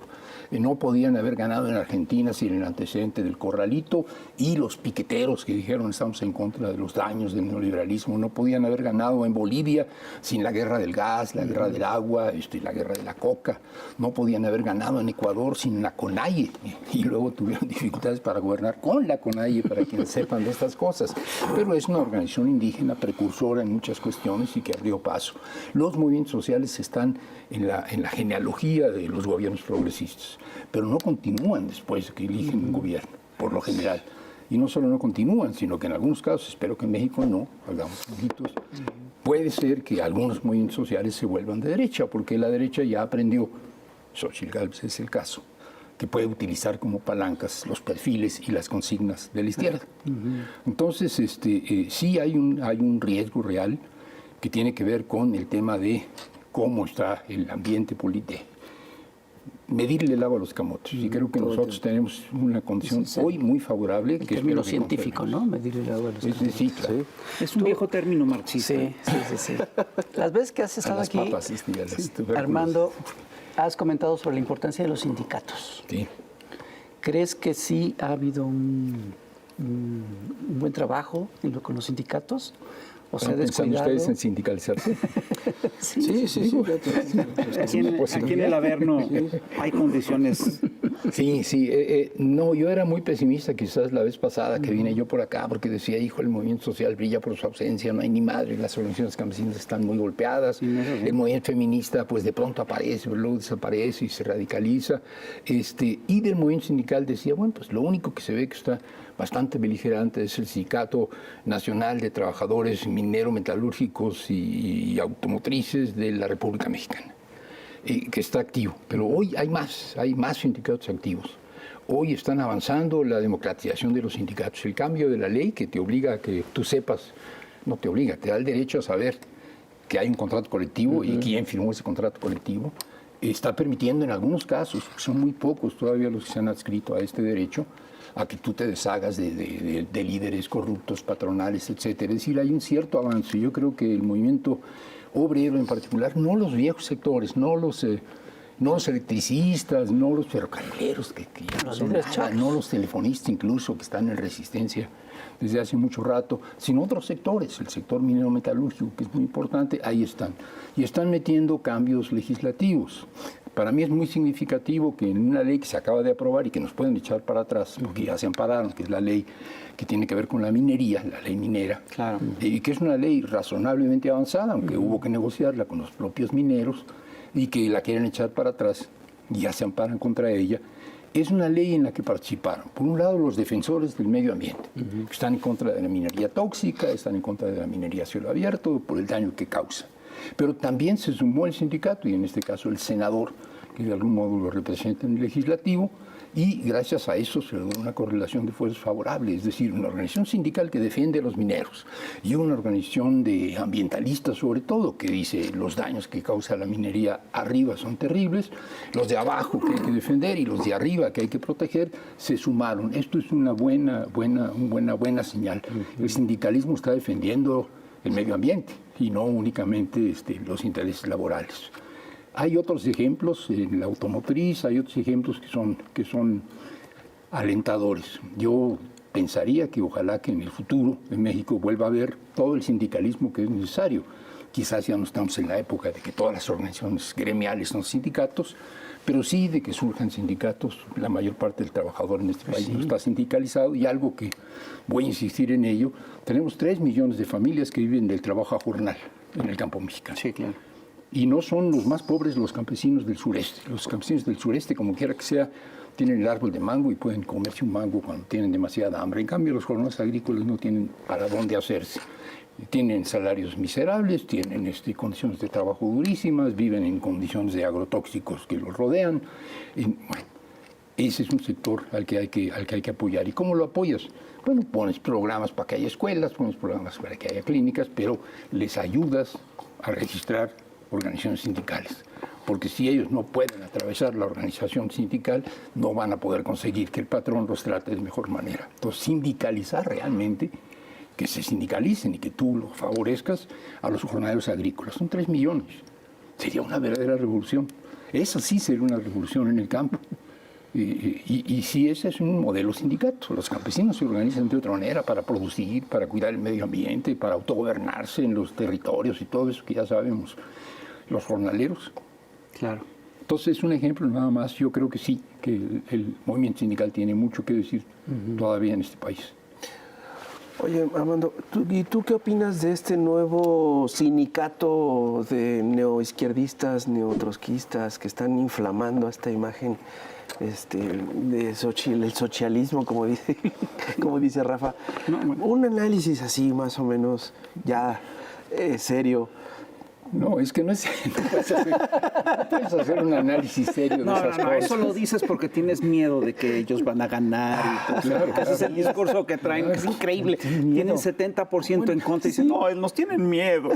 S4: No podían haber ganado en Argentina sin el antecedente del corralito y los piqueteros que dijeron estamos en contra de los daños del neoliberalismo. No podían haber ganado en Bolivia sin la guerra del gas, la guerra del agua, la guerra de la coca. No podían haber ganado en Ecuador sin la CONAIE y luego tuvieron dificultades para gobernar con la CONAIE, para quienes sepan de estas cosas. Pero es una organización indígena precursora en muchas cuestiones y que abrió paso. Los movimientos sociales están en la genealogía de los gobiernos progresistas, pero no continúan después de que eligen un gobierno, por lo general. Y no solo no continúan, sino que en algunos casos, espero que en México no, hagamos poquitos, puede ser que algunos movimientos sociales se vuelvan de derecha, porque la derecha ya aprendió, Xochitl Gálvez es el caso, que puede utilizar como palancas los perfiles y las consignas de la izquierda. Entonces, sí hay un riesgo real que tiene que ver con el tema de cómo está el ambiente político. Medirle el agua a los camotes. Y creo que nosotros tenemos una condición hoy muy favorable.
S1: El término científico, ¿no? Medirle el agua a los camotes.
S4: Sí, claro.
S3: Es un viejo término marxista.
S1: Sí. Las veces que has estado aquí, Armando, has comentado sobre la importancia de los sindicatos.
S4: Sí.
S1: ¿Crees que sí ha habido un buen trabajo con los sindicatos? ¿O sea,
S4: ¿Pensan ustedes en sindicalizarse?
S3: Sí. Aquí en el Averno hay condiciones.
S4: Sí. No, yo era muy pesimista quizás la vez pasada que vine yo por acá porque decía, hijo, el movimiento social brilla por su ausencia, no hay ni madre, las organizaciones campesinas están muy golpeadas, el movimiento feminista pues de pronto aparece, pero luego desaparece y se radicaliza. Y del movimiento sindical decía, bueno, pues lo único que se ve que está bastante beligerante es el Sindicato Nacional de Trabajadores Minero-Metalúrgicos y Automotrices de la República Mexicana. que está activo. Pero hoy hay más sindicatos activos. Hoy están avanzando la democratización de los sindicatos. El cambio de la ley que te obliga a que tú sepas, no te obliga, te da el derecho a saber que hay un contrato colectivo y quién firmó ese contrato colectivo, está permitiendo en algunos casos, son muy pocos todavía los que se han adscrito a este derecho, a que tú te deshagas de líderes corruptos, patronales, etcétera. Es decir, hay un cierto avance. Yo creo que el movimiento obrero en particular, no los viejos sectores, no los electricistas, no los ferrocarrileros, que ya no son nada, no los telefonistas incluso, que están en resistencia desde hace mucho rato, sino otros sectores, el sector minero metalúrgico, que es muy importante, ahí están. Y están metiendo cambios legislativos. Para mí es muy significativo que en una ley que se acaba de aprobar y que nos pueden echar para atrás, porque ya se ampararon, que es la ley que tiene que ver con la minería, la ley minera,
S3: Claro.
S4: Y que es una ley razonablemente avanzada, aunque hubo que negociarla con los propios mineros, y que la quieren echar para atrás, y ya se amparan contra ella. Es una ley en la que participaron, por un lado, los defensores del medio ambiente, que están en contra de la minería tóxica, están en contra de la minería a cielo abierto, por el daño que causa. Pero también se sumó el sindicato, y en este caso el senador, que de algún modo lo representa en el legislativo, y gracias a eso se logró una correlación de fuerzas favorable, es decir, una organización sindical que defiende a los mineros y una organización de ambientalistas sobre todo, que dice los daños que causa la minería arriba son terribles, los de abajo que hay que defender y los de arriba que hay que proteger, se sumaron. Esto es una buena señal. El sindicalismo está defendiendo el medio ambiente y no únicamente los intereses laborales. Hay otros ejemplos en la automotriz, hay otros ejemplos que son alentadores. Yo pensaría que ojalá que en el futuro en México vuelva a haber todo el sindicalismo que es necesario. Quizás ya no estamos en la época de que todas las organizaciones gremiales son sindicatos, pero sí de que surjan sindicatos. La mayor parte del trabajador en este país no está sindicalizado, y algo que voy a insistir en ello, tenemos 3 millones de familias que viven del trabajo a jornal en el campo mexicano.
S3: Sí, claro.
S4: Y no son los más pobres los campesinos del sureste. Los campesinos del sureste, como quiera que sea, tienen el árbol de mango y pueden comerse un mango cuando tienen demasiada hambre. En cambio, los jornaleros agrícolas no tienen para dónde hacerse. Tienen salarios miserables, tienen condiciones de trabajo durísimas, viven en condiciones de agrotóxicos que los rodean. Bueno, ese es un sector al que hay que apoyar. ¿Y cómo lo apoyas? Bueno, pones programas para que haya escuelas, pones programas para que haya clínicas, pero les ayudas a registrar organizaciones sindicales, porque si ellos no pueden atravesar la organización sindical, no van a poder conseguir que el patrón los trate de mejor manera. Entonces, sindicalizar realmente, que se sindicalicen y que tú los favorezcas a los jornaleros agrícolas. Son 3 millones. Sería una verdadera revolución. Esa sí sería una revolución en el campo. Y si ese es un modelo sindicato, los campesinos se organizan de otra manera para producir, para cuidar el medio ambiente, para autogobernarse en los territorios y todo eso que ya sabemos. Los jornaleros.
S3: Claro.
S4: Entonces es un ejemplo nada más. Yo creo que sí, que el movimiento sindical tiene mucho que decir todavía en este país.
S2: Oye, Armando, ¿y tú qué opinas de este nuevo sindicato de neoizquierdistas, neotrotskistas que están inflamando esta imagen de el socialismo, como dice Rafa?
S3: No, bueno.
S2: Un análisis así más o menos ya serio.
S4: No, es que no puedes hacer un análisis serio de esas cosas.
S3: Eso lo dices porque tienes miedo de que ellos van a ganar. Y todo.
S4: Claro.
S3: Ese es el discurso que traen, que es increíble. Tienen 70% en contra y dicen, no, nos tienen miedo.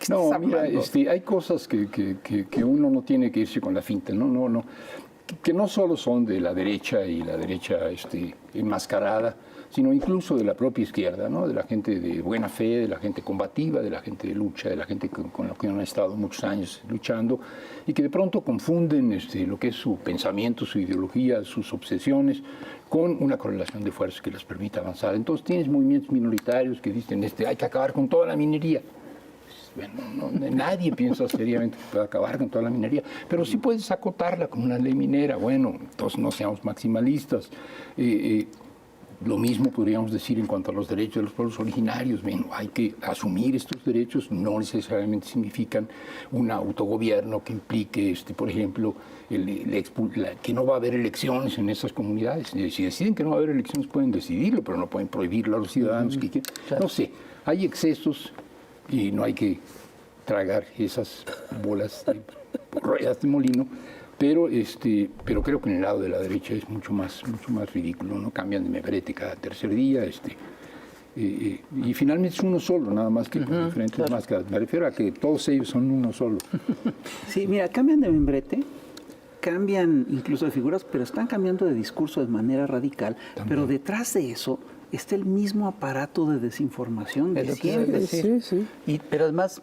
S4: No, mira, hay cosas que uno no tiene que irse con la finta, no, que no solo son de la derecha y la derecha enmascarada, sino incluso de la propia izquierda, ¿no? De la gente de buena fe, de la gente combativa, de la gente de lucha, de la gente con la que han estado muchos años luchando y que de pronto confunden lo que es su pensamiento, su ideología, sus obsesiones con una correlación de fuerzas que les permita avanzar. Entonces tienes movimientos minoritarios que dicen hay que acabar con toda la minería. Bueno, nadie piensa seriamente que pueda acabar con toda la minería, pero sí puedes acotarla con una ley minera. Bueno, entonces no seamos maximalistas. Lo mismo podríamos decir en cuanto a los derechos de los pueblos originarios. Bueno, hay que asumir estos derechos, no necesariamente significan un autogobierno que implique, por ejemplo, que no va a haber elecciones en esas comunidades. Si deciden que no va a haber elecciones, pueden decidirlo, pero no pueden prohibirlo a los ciudadanos que quieran. Claro. No sé, hay excesos y no hay que tragar esas bolas ruedas de molino, pero creo que en el lado de la derecha es mucho más ridículo, ¿no? Cambian de membrete cada tercer día, y finalmente es uno solo, nada más que con diferentes máscaras. Me refiero a que todos ellos son uno solo.
S3: Sí, mira, cambian de membrete, cambian incluso de figuras, pero están cambiando de discurso de manera radical.
S4: También.
S3: Pero detrás de eso está el mismo aparato de desinformación de
S1: Es lo que iba a
S3: siempre.
S1: decir.
S2: Sí.
S1: Pero además,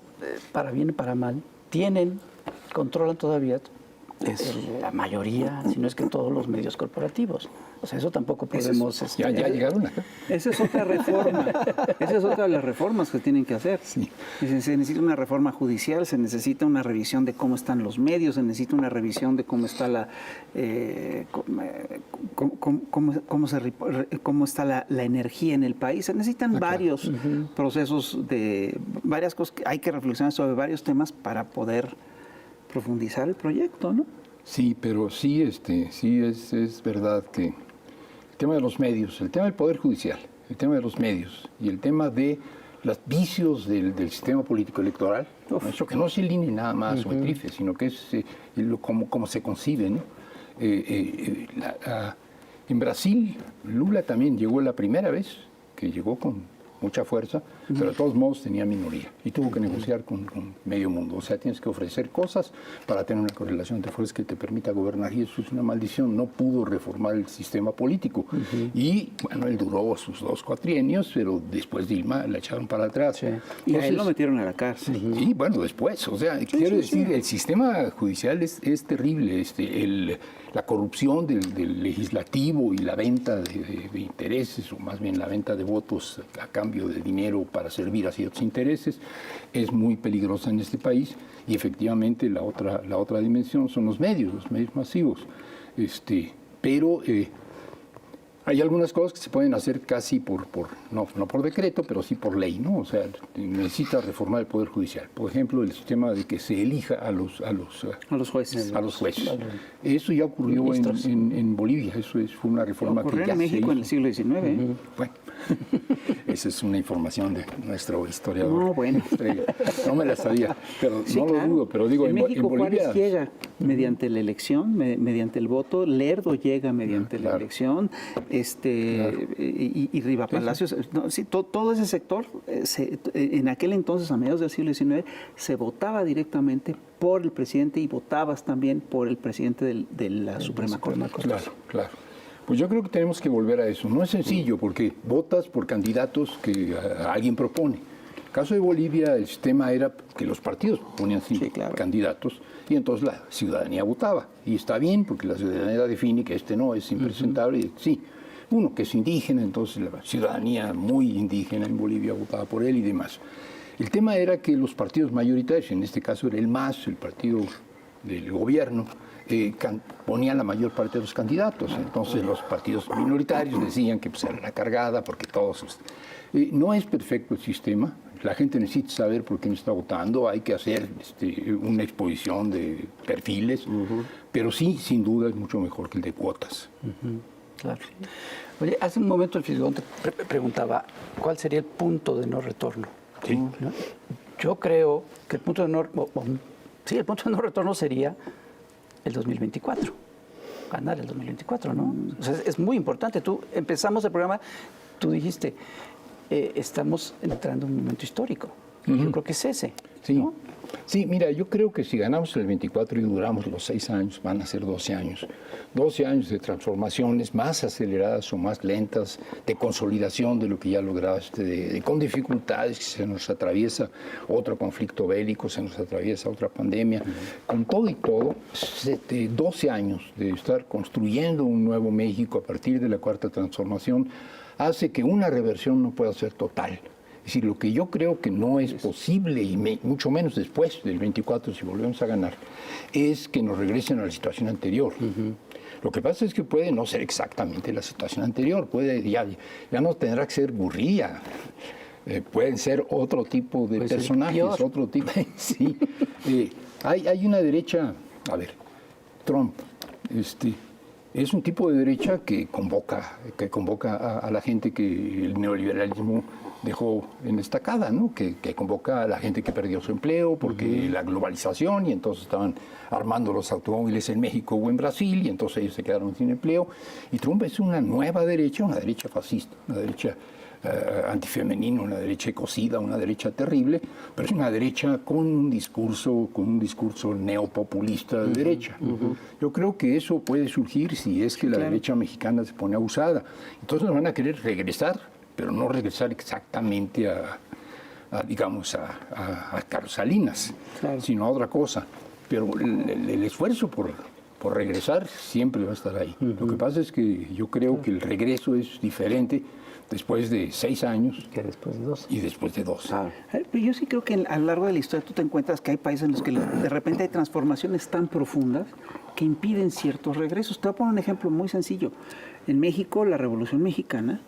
S1: para bien y para mal, controlan todavía la mayoría, si no es que todos los medios corporativos. O sea, eso tampoco podemos...
S4: Ya llegaron acá.
S3: Esa es otra reforma. Esa es otra de las reformas que tienen que hacer.
S4: Sí.
S3: Se necesita una reforma judicial, se necesita una revisión de cómo están los medios, se necesita una revisión de cómo está cómo está la energía en el país. Se necesitan varios procesos varias cosas que hay que reflexionar sobre varios temas para poder profundizar el proyecto, ¿no?
S4: Sí, pero sí, es verdad que el tema de los medios, el tema del Poder Judicial, el tema de los medios y el tema de los vicios del sistema político electoral, eso que no es el INE nada más o el TRIFE, sino que es como se concibe, ¿no? En Brasil, Lula también llegó la primera vez, que llegó con mucha fuerza, pero de todos modos tenía minoría y tuvo que negociar con medio mundo. O sea, tienes que ofrecer cosas para tener una correlación de fuerzas que te permita gobernar, y eso es una maldición. No pudo reformar el sistema político. Y bueno, él duró sus 2 cuatrienios, pero después Dilma la echaron para atrás.
S3: Sí. Y a él lo metieron a la cárcel.
S4: Y bueno, después, o sea, quiero decir, el sistema judicial es terrible. La corrupción del legislativo y la venta de intereses, o más bien la venta de votos a cambio de dinero para servir a ciertos intereses, es muy peligrosa en este país. Y efectivamente la otra dimensión son los medios masivos. Pero hay algunas cosas que se pueden hacer casi no por decreto, pero sí por ley, ¿no? O sea, necesita reformar el Poder Judicial. Por ejemplo, el sistema de que se elija a los
S3: jueces.
S4: A los jueces. Eso ya ocurrió en Bolivia. Fue una reforma que
S3: Ocurrió
S4: ya
S3: en México
S4: se
S3: en
S4: hizo.
S3: el siglo XIX.
S4: Bueno, esa es una información de nuestro historiador.
S3: No, bueno.
S4: No me la sabía, pero
S3: Sí,
S4: no
S3: claro.
S4: lo dudo. Pero digo,
S3: en México
S4: Bolivia...
S3: Juárez llega mediante la elección, mediante el voto. Lerdo llega mediante la elección. Y Riva Palacios. No, sí, todo ese sector, en aquel entonces, a mediados del siglo XIX, se votaba directamente por el presidente y votabas también por el presidente de la Suprema Corte.
S4: Claro. Pues yo creo que tenemos que volver a eso. No es sencillo porque votas por candidatos que alguien propone. En el caso de Bolivia, el sistema era que los partidos ponían candidatos y entonces la ciudadanía votaba. Y está bien porque la ciudadanía define que no es impresentable. Y sí, uno que es indígena, entonces la ciudadanía muy indígena en Bolivia votaba por él y demás. El tema era que los partidos mayoritarios, en este caso era el MAS, el partido del gobierno, ponían la mayor parte de los candidatos. Entonces los partidos minoritarios decían que era la cargada porque todos... no es perfecto el sistema. La gente necesita saber por quién está votando. Hay que hacer una exposición de perfiles, pero sí, sin duda, es mucho mejor que el de cuotas.
S1: Claro. Oye, hace un momento el fiscal te preguntaba cuál sería el punto de no retorno.
S4: Sí.
S1: ¿No? Yo creo que el punto de no retorno sería el 2024. Ganar el 2024, ¿no? O sea, es muy importante. Empezamos el programa, tú dijiste, estamos entrando en un momento histórico. Yo creo que es ese.
S4: Sí.
S1: ¿No?
S4: Sí, mira, yo creo que si ganamos el 24 y duramos los 6 años, van a ser 12 años. 12 años de transformaciones más aceleradas o más lentas, de consolidación de lo que ya lograste, con dificultades, que se nos atraviesa otro conflicto bélico, se nos atraviesa otra pandemia. Con todo y todo, 12 años de estar construyendo un nuevo México a partir de la cuarta transformación, hace que una reversión no pueda ser total. Es decir, lo que yo creo que no es posible, y mucho menos después del 24, si volvemos a ganar, es que nos regresen a la situación anterior. Lo que pasa es que puede no ser exactamente la situación anterior, ya no tendrá que ser Gurría, pueden ser otro tipo de personajes, otro tipo. Sí. Hay una derecha, Trump, es un tipo de derecha que convoca a la gente que el neoliberalismo dejó en estacada, ¿no? Que convoca a la gente que perdió su empleo porque la globalización, y entonces estaban armando los automóviles en México o en Brasil, y entonces ellos se quedaron sin empleo. Y Trump es una nueva derecha, una derecha fascista, una derecha antifemenina, una derecha ecocida, una derecha terrible, pero es una derecha con un discurso neopopulista de derecha. Yo creo que eso puede surgir si es que la derecha mexicana se pone abusada. Entonces nos van a querer regresar, pero no regresar exactamente a Carlos Salinas, sino a otra cosa. Pero el esfuerzo por regresar siempre va a estar ahí. Lo que pasa es que yo creo que el regreso es diferente después de 6 años
S1: que después de 2.
S4: Y después de 2.
S3: Pero yo sí creo que a lo largo de la historia tú te encuentras que hay países en los que de repente hay transformaciones tan profundas que impiden ciertos regresos. Te voy a poner un ejemplo muy sencillo. En México, la Revolución Mexicana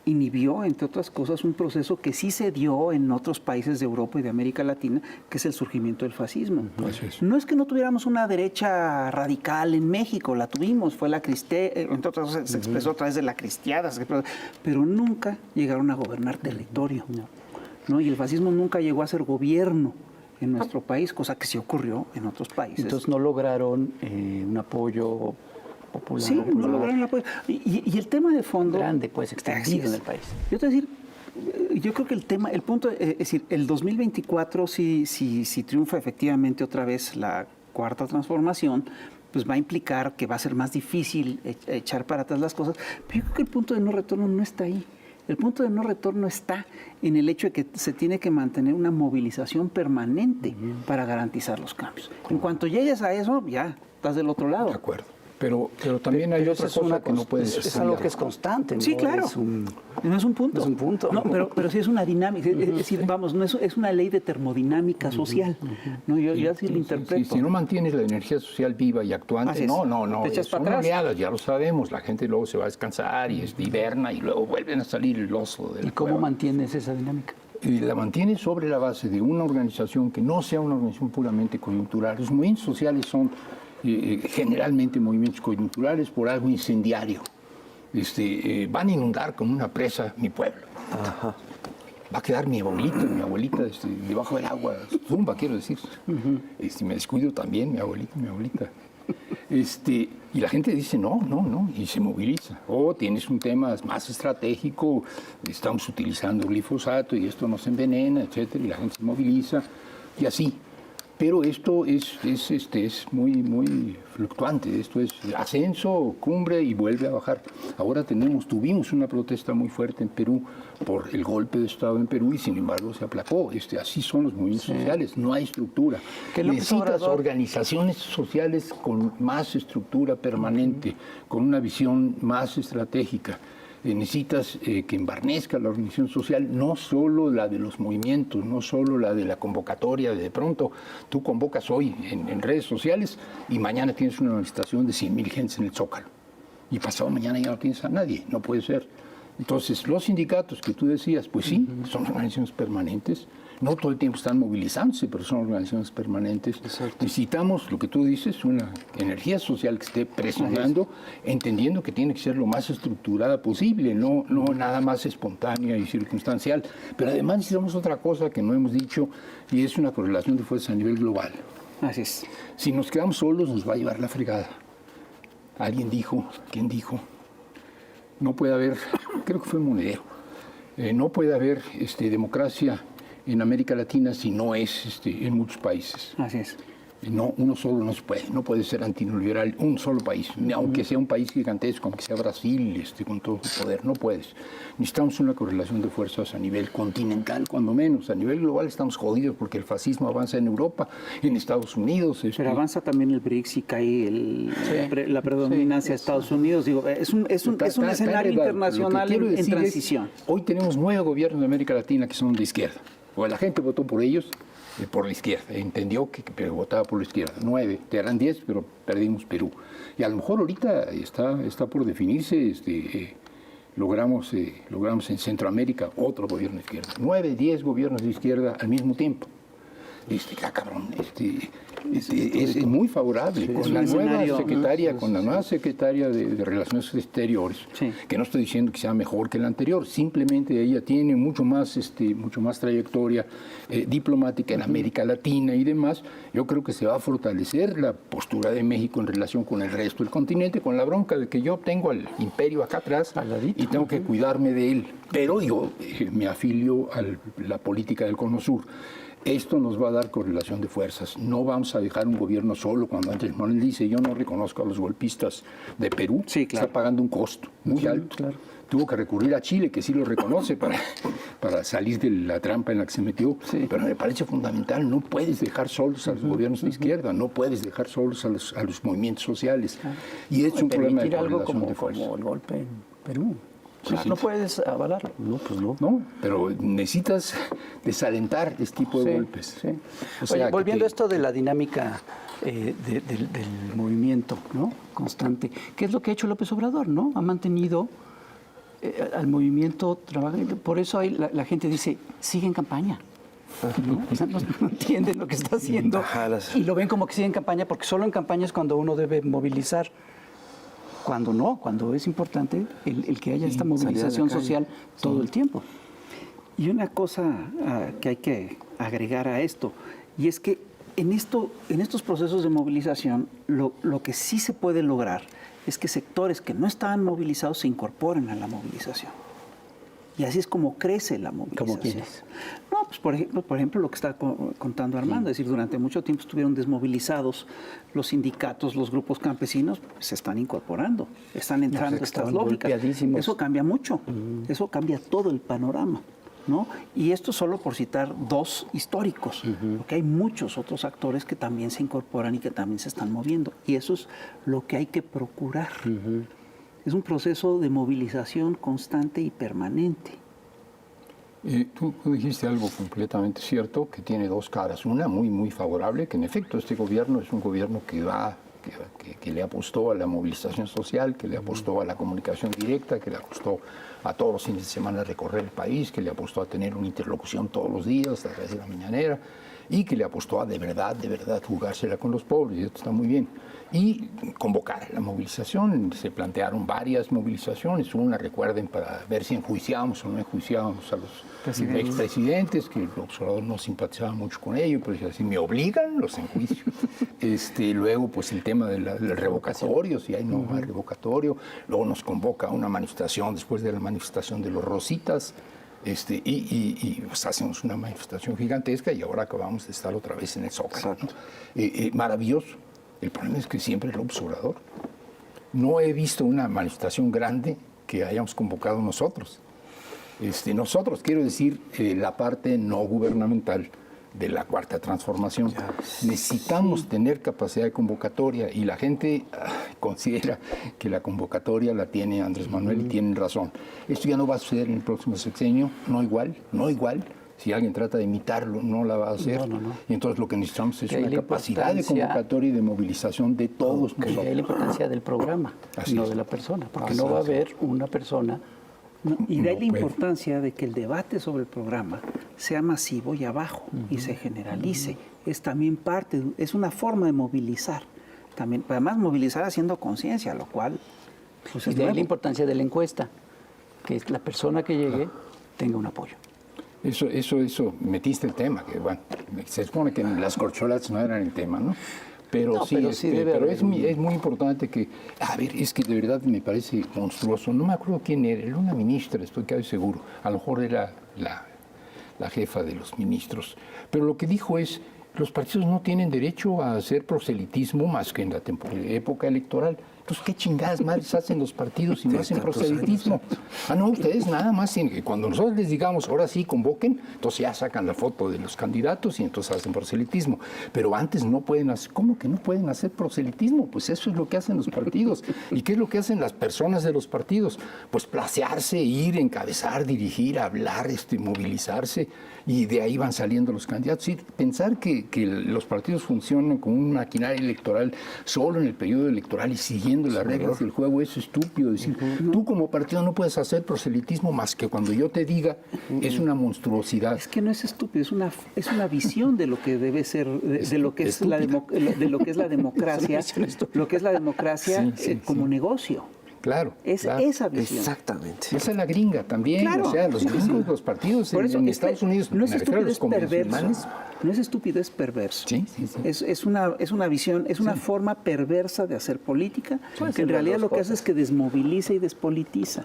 S3: inhibió, entre otras cosas, un proceso que sí se dio en otros países de Europa y de América Latina, que es el surgimiento del fascismo. No es que no tuviéramos una derecha radical en México, la tuvimos, fue la entre otras cosas, se expresó a través de la cristiada, pero nunca llegaron a gobernar territorio. ¿No? Y el fascismo nunca llegó a ser gobierno en nuestro país, cosa que sí ocurrió en otros países.
S1: Entonces no lograron un apoyo popular.
S3: Sí, no lograron el apoyo. Y el tema de fondo...
S1: grande, pues, extendido en el país.
S3: Yo te voy a decir, yo creo que el punto, es decir, el 2024, si triunfa efectivamente otra vez la cuarta transformación, pues va a implicar que va a ser más difícil echar para atrás las cosas. Pero yo creo que el punto de no retorno no está ahí. El punto de no retorno está en el hecho de que se tiene que mantener una movilización permanente para garantizar los cambios. En cuanto llegues a eso, ya estás del otro lado.
S4: De acuerdo. Pero también hay otra cosa que no puedes
S1: es algo que es constante, ¿no?
S3: Sí, claro. No es un punto.
S1: No es un punto.
S3: No, pero sí es una dinámica. Es decir, vamos, no es una ley de termodinámica social. ¿No? Yo así lo interpreto.
S4: Si no mantienes la energía social viva y actuante, no.
S3: Te echas
S4: Son
S3: para atrás.
S4: oleadas, ya lo sabemos. La gente luego se va a descansar y hiberna y luego vuelven a salir el oso del
S1: ¿Y cómo mantienes esa dinámica?
S4: Y la mantienes sobre la base de una organización que no sea una organización puramente coyuntural. Los movimientos sociales son generalmente movimientos coyunturales por algo incendiario. Van a inundar con una presa mi pueblo.
S2: Ajá.
S4: Va a quedar mi abuelita debajo del agua, zumba, quiero decir. Me descuido también, mi abuelita. Y la gente dice no, y se moviliza. O tienes un tema más estratégico, estamos utilizando glifosato y esto nos envenena, etcétera, y la gente se moviliza, y así. Pero esto es muy fluctuante, esto es ascenso, cumbre y vuelve a bajar. Ahora tuvimos una protesta muy fuerte en Perú por el golpe de Estado en Perú y sin embargo se aplacó. Así son los movimientos sociales, no hay estructura. Necesitas organizaciones sociales con más estructura permanente, con una visión más estratégica. Necesitas que embarnezca la organización social, no solo la de los movimientos, no solo la de la convocatoria. De pronto tú convocas hoy en redes sociales y mañana tienes una manifestación de 100,000 gentes en el Zócalo. Y pasado mañana ya no tienes a nadie, no puede ser. Entonces los sindicatos que tú decías, pues sí, son organizaciones permanentes. No todo el tiempo están movilizándose, pero son organizaciones permanentes. Exacto. Necesitamos, lo que tú dices, una energía social que esté presionando, entendiendo que tiene que ser lo más estructurada posible, no nada más espontánea y circunstancial. Pero además necesitamos otra cosa que no hemos dicho, y es una correlación de fuerzas a nivel global.
S3: Así es.
S4: Si nos quedamos solos, nos va a llevar la fregada. ¿Quién dijo? No puede haber, creo que fue Monedero, no puede haber democracia en América Latina si no es en muchos países.
S3: Así es.
S4: No, uno solo no se puede, no puede ser antineoliberal un solo país, aunque sea un país gigantesco, aunque sea Brasil con todo su poder, no puedes. Necesitamos una correlación de fuerzas a nivel continental, cuando menos. A nivel global estamos jodidos porque el fascismo avanza en Europa, en Estados Unidos.
S3: Pero avanza también el BRICS y cae la predominancia de Estados Unidos. Digo, es un escenario internacional en transición.
S4: Hoy tenemos 9 gobiernos de América Latina que son de izquierda. O la gente votó por ellos, por la izquierda, entendió que votaba por la izquierda. 9, eran 10, pero perdimos Perú. Y a lo mejor ahorita está por definirse, logramos en Centroamérica otro gobierno de izquierda. 9, 10 gobiernos de izquierda al mismo tiempo. cabrón, es muy favorable. Con la nueva secretaria de Relaciones Exteriores, que no estoy diciendo que sea mejor que la anterior, simplemente ella tiene mucho más trayectoria diplomática en América Latina y demás. Yo creo que se va a fortalecer la postura de México en relación con el resto del continente, con la bronca de que yo tengo al imperio acá atrás y tengo que cuidarme de él. Pero yo me afilio a la política del Cono Sur. Esto nos va a dar correlación de fuerzas. No vamos a dejar un gobierno solo. Cuando Andrés Manuel dice, yo no reconozco a los golpistas de Perú, está pagando un costo muy alto. Claro. Tuvo que recurrir a Chile, que sí lo reconoce, para salir de la trampa en la que se metió. Pero me parece fundamental. No puedes dejar solos a los gobiernos de izquierda, no puedes dejar solos a los movimientos sociales. Y es un problema de correlación de fuerzas.
S1: Como el golpe en Perú. No puedes avalarlo.
S4: No, pues no. No, pero necesitas desalentar este tipo de golpes.
S1: Sí. O sea, volviendo a esto de la dinámica del movimiento, ¿no? Constante, ¿qué es lo que ha hecho López Obrador, no? Ha mantenido al movimiento trabajando. Por eso la gente dice, sigue en campaña. ¿No? O sea, no entienden lo que está haciendo y lo ven como que sigue en campaña, porque solo en campaña es cuando uno debe movilizar. Cuando no, cuando es importante el que haya esta movilización social todo el tiempo.
S3: Y una cosa que hay que agregar a esto, y es que en estos procesos de movilización, lo que sí se puede lograr es que sectores que no estaban movilizados se incorporen a la movilización. Y así es como crece la movilización.
S1: ¿Cómo quiénes?
S3: No, pues por ejemplo lo que está contando Armando, es decir, durante mucho tiempo estuvieron desmovilizados los sindicatos, los grupos campesinos, se están incorporando, están entrando estas lógicas. Eso cambia mucho, eso cambia todo el panorama, ¿no? Y esto solo por citar dos históricos, porque hay muchos otros actores que también se incorporan y que también se están moviendo, y eso es lo que hay que procurar. Es un proceso de movilización constante y permanente.
S4: Tú dijiste algo completamente cierto, que tiene dos caras. Una muy, muy favorable, que en efecto este gobierno es un gobierno que le apostó a la movilización social, que le apostó a la comunicación directa, que le apostó a todos los fines de semana recorrer el país, que le apostó a tener una interlocución todos los días a través de la mañanera, y que le apostó a de verdad jugársela con los pobres, y esto está muy bien. Y convocar la movilización, se plantearon varias movilizaciones, una, recuerden, para ver si enjuiciábamos o no enjuiciábamos a los expresidentes, que el observador no simpatizaba mucho con ello, pero decía, si me obligan, los enjuicio. Luego, pues el tema del revocatorio, si hay no hay revocatorio, luego nos convoca a una manifestación después de la manifestación de los Rositas, y pues hacemos una manifestación gigantesca y ahora acabamos de estar otra vez en el Zócalo, ¿no? Maravilloso. El problema es que siempre el observador. No he visto una manifestación grande que hayamos convocado nosotros. Nosotros, quiero decir, la parte no gubernamental de la Cuarta Transformación. Necesitamos tener capacidad de convocatoria y la gente considera que la convocatoria la tiene Andrés Manuel y tienen razón. Esto ya no va a suceder en el próximo sexenio, no igual. Si alguien trata de imitarlo, no la va a hacer. No. Y entonces lo que necesitamos es una capacidad de convocatoria y de movilización de todos nosotros.
S1: Hay la importancia del programa, no de la persona, porque no va a haber una persona.
S3: Y de ahí la importancia de que el debate sobre el programa sea masivo y abajo y se generalice. Es también es una forma de movilizar. También, además, movilizar haciendo conciencia, lo cual...
S1: Pues, y de ahí la importancia de la encuesta, que la persona que llegue tenga un apoyo.
S4: Eso, metiste el tema, que bueno, se supone que las corcholatas no eran el tema, ¿no? Pero es muy importante que, a ver, es que de verdad me parece monstruoso, no me acuerdo quién era una ministra, estoy casi seguro, a lo mejor era la jefa de los ministros, pero lo que dijo es, los partidos no tienen derecho a hacer proselitismo más que en la época electoral. Entonces, ¿qué chingadas madres hacen los partidos si no hacen proselitismo? No, ustedes nada más tienen que, cuando nosotros les digamos, ahora sí, convoquen, entonces ya sacan la foto de los candidatos y entonces hacen proselitismo. Pero antes no pueden hacer, ¿cómo que no pueden hacer proselitismo? Pues eso es lo que hacen los partidos. ¿Y qué es lo que hacen las personas de los partidos? Pues placearse, ir, encabezar, dirigir, hablar, movilizarse, y de ahí van saliendo los candidatos. Y pensar que los partidos funcionan como una maquinaria electoral solo en el periodo electoral y siguiendo poniendo las reglas del juego es estúpido. Decir, tú como partido no puedes hacer proselitismo más que cuando yo te diga, es una monstruosidad.
S3: Es que no es estúpido, es una visión de lo que debe ser, de lo que es la de lo que es la democracia, lo que es la democracia como negocio.
S4: Claro.
S3: Esa visión.
S2: Exactamente.
S4: Esa es la gringa también,
S3: Claro.
S4: o sea, los gringos, los partidos
S3: Por eso
S4: en Estados Unidos,
S3: no es
S4: me refiero a
S3: estúpido,
S4: los
S3: es perverso.
S4: convencionales.
S3: No es estúpido, es perverso.
S4: Sí.
S3: Es una visión, es una forma perversa de hacer política, que
S1: ser
S3: en realidad
S1: las
S3: lo
S1: dos
S3: que hace es que desmoviliza y despolitiza.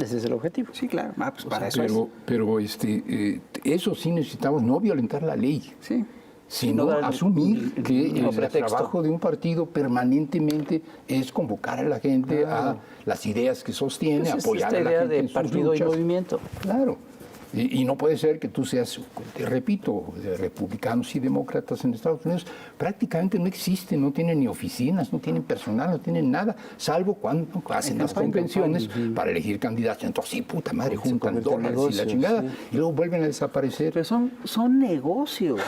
S1: Ese es el objetivo.
S3: Sí, claro. Pues para eso
S4: Pero eso sí necesitamos no violentar la ley.
S3: es. Sí.
S4: Sino
S1: No dar
S4: asumir que el
S1: pretexto.
S4: trabajo de un partido permanentemente es convocar a la gente a las ideas que sostiene,
S1: Pues es
S4: apoyar
S1: esta
S4: a la
S1: idea
S4: gente
S1: de
S4: en sus
S1: partido y
S4: luchas.
S1: movimiento.
S4: Claro. Y no puede ser que tú seas, te repito, de republicanos y demócratas en Estados Unidos prácticamente no existen, no tienen ni oficinas, no tienen personal, no tienen nada, salvo cuando hacen las convenciones para elegir candidatos. Entonces, sí, puta madre, juntan dólares y la chingada, y luego vuelven a desaparecer.
S3: Pero son negocios.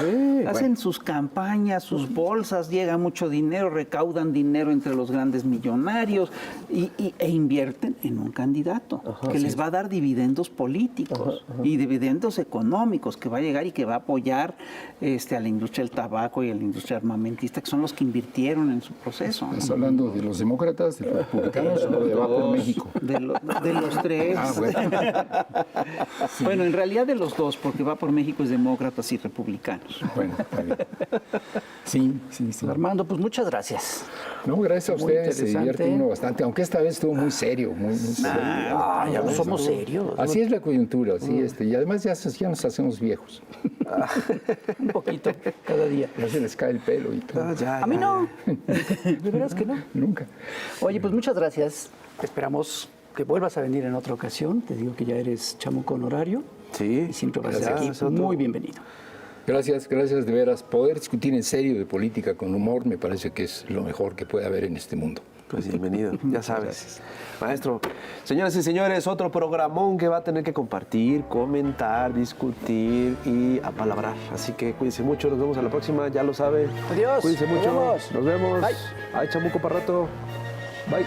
S3: Hacen sus campañas, sus bolsas, llega mucho dinero, recaudan dinero entre los grandes millonarios e invierten en un candidato que les va a dar dividendos políticos y dividendos económicos, que va a llegar y que va a apoyar a la industria del tabaco y a la industria armamentista, que son los que invirtieron en su proceso.
S4: ¿Estás hablando de los demócratas, de los republicanos o de Va por México?
S3: De los tres.
S4: Bueno.
S3: Bueno, en realidad de los dos, porque Va por México es demócratas y republicanos.
S4: Bueno, está bien. Sí.
S1: Armando, pues muchas gracias.
S4: No, gracias a
S1: Muy
S4: ustedes, se
S1: interesante.
S4: divierte uno bastante, aunque esta vez estuvo muy serio, muy serio.
S1: Ya no somos serios.
S4: Así es la coyuntura, y además ya nos hacemos viejos.
S1: Un poquito cada día.
S4: Ya se les cae el pelo y todo.
S1: A mí no. De veras que no.
S4: Nunca.
S1: Oye, pues muchas gracias. Esperamos que vuelvas a venir en otra ocasión. Te digo que ya eres chamuco honorario.
S2: Sí.
S1: Y siempre vas a ser
S2: Gracias,
S1: aquí
S2: Otto.
S1: muy bienvenido.
S4: Gracias de veras. Poder discutir en serio de política con humor me parece que es lo mejor que puede haber en este mundo.
S2: Pues bienvenido, ya sabes. Maestro, señoras y señores, otro programón que va a tener que compartir, comentar, discutir y apalabrar. Así que cuídense mucho, nos vemos a la próxima, ya lo saben.
S1: Adiós.
S2: Cuídense
S1: Nos
S2: mucho.
S1: vemos.
S2: Nos vemos.
S1: Bye.
S2: Ay, chamuco para rato. Bye.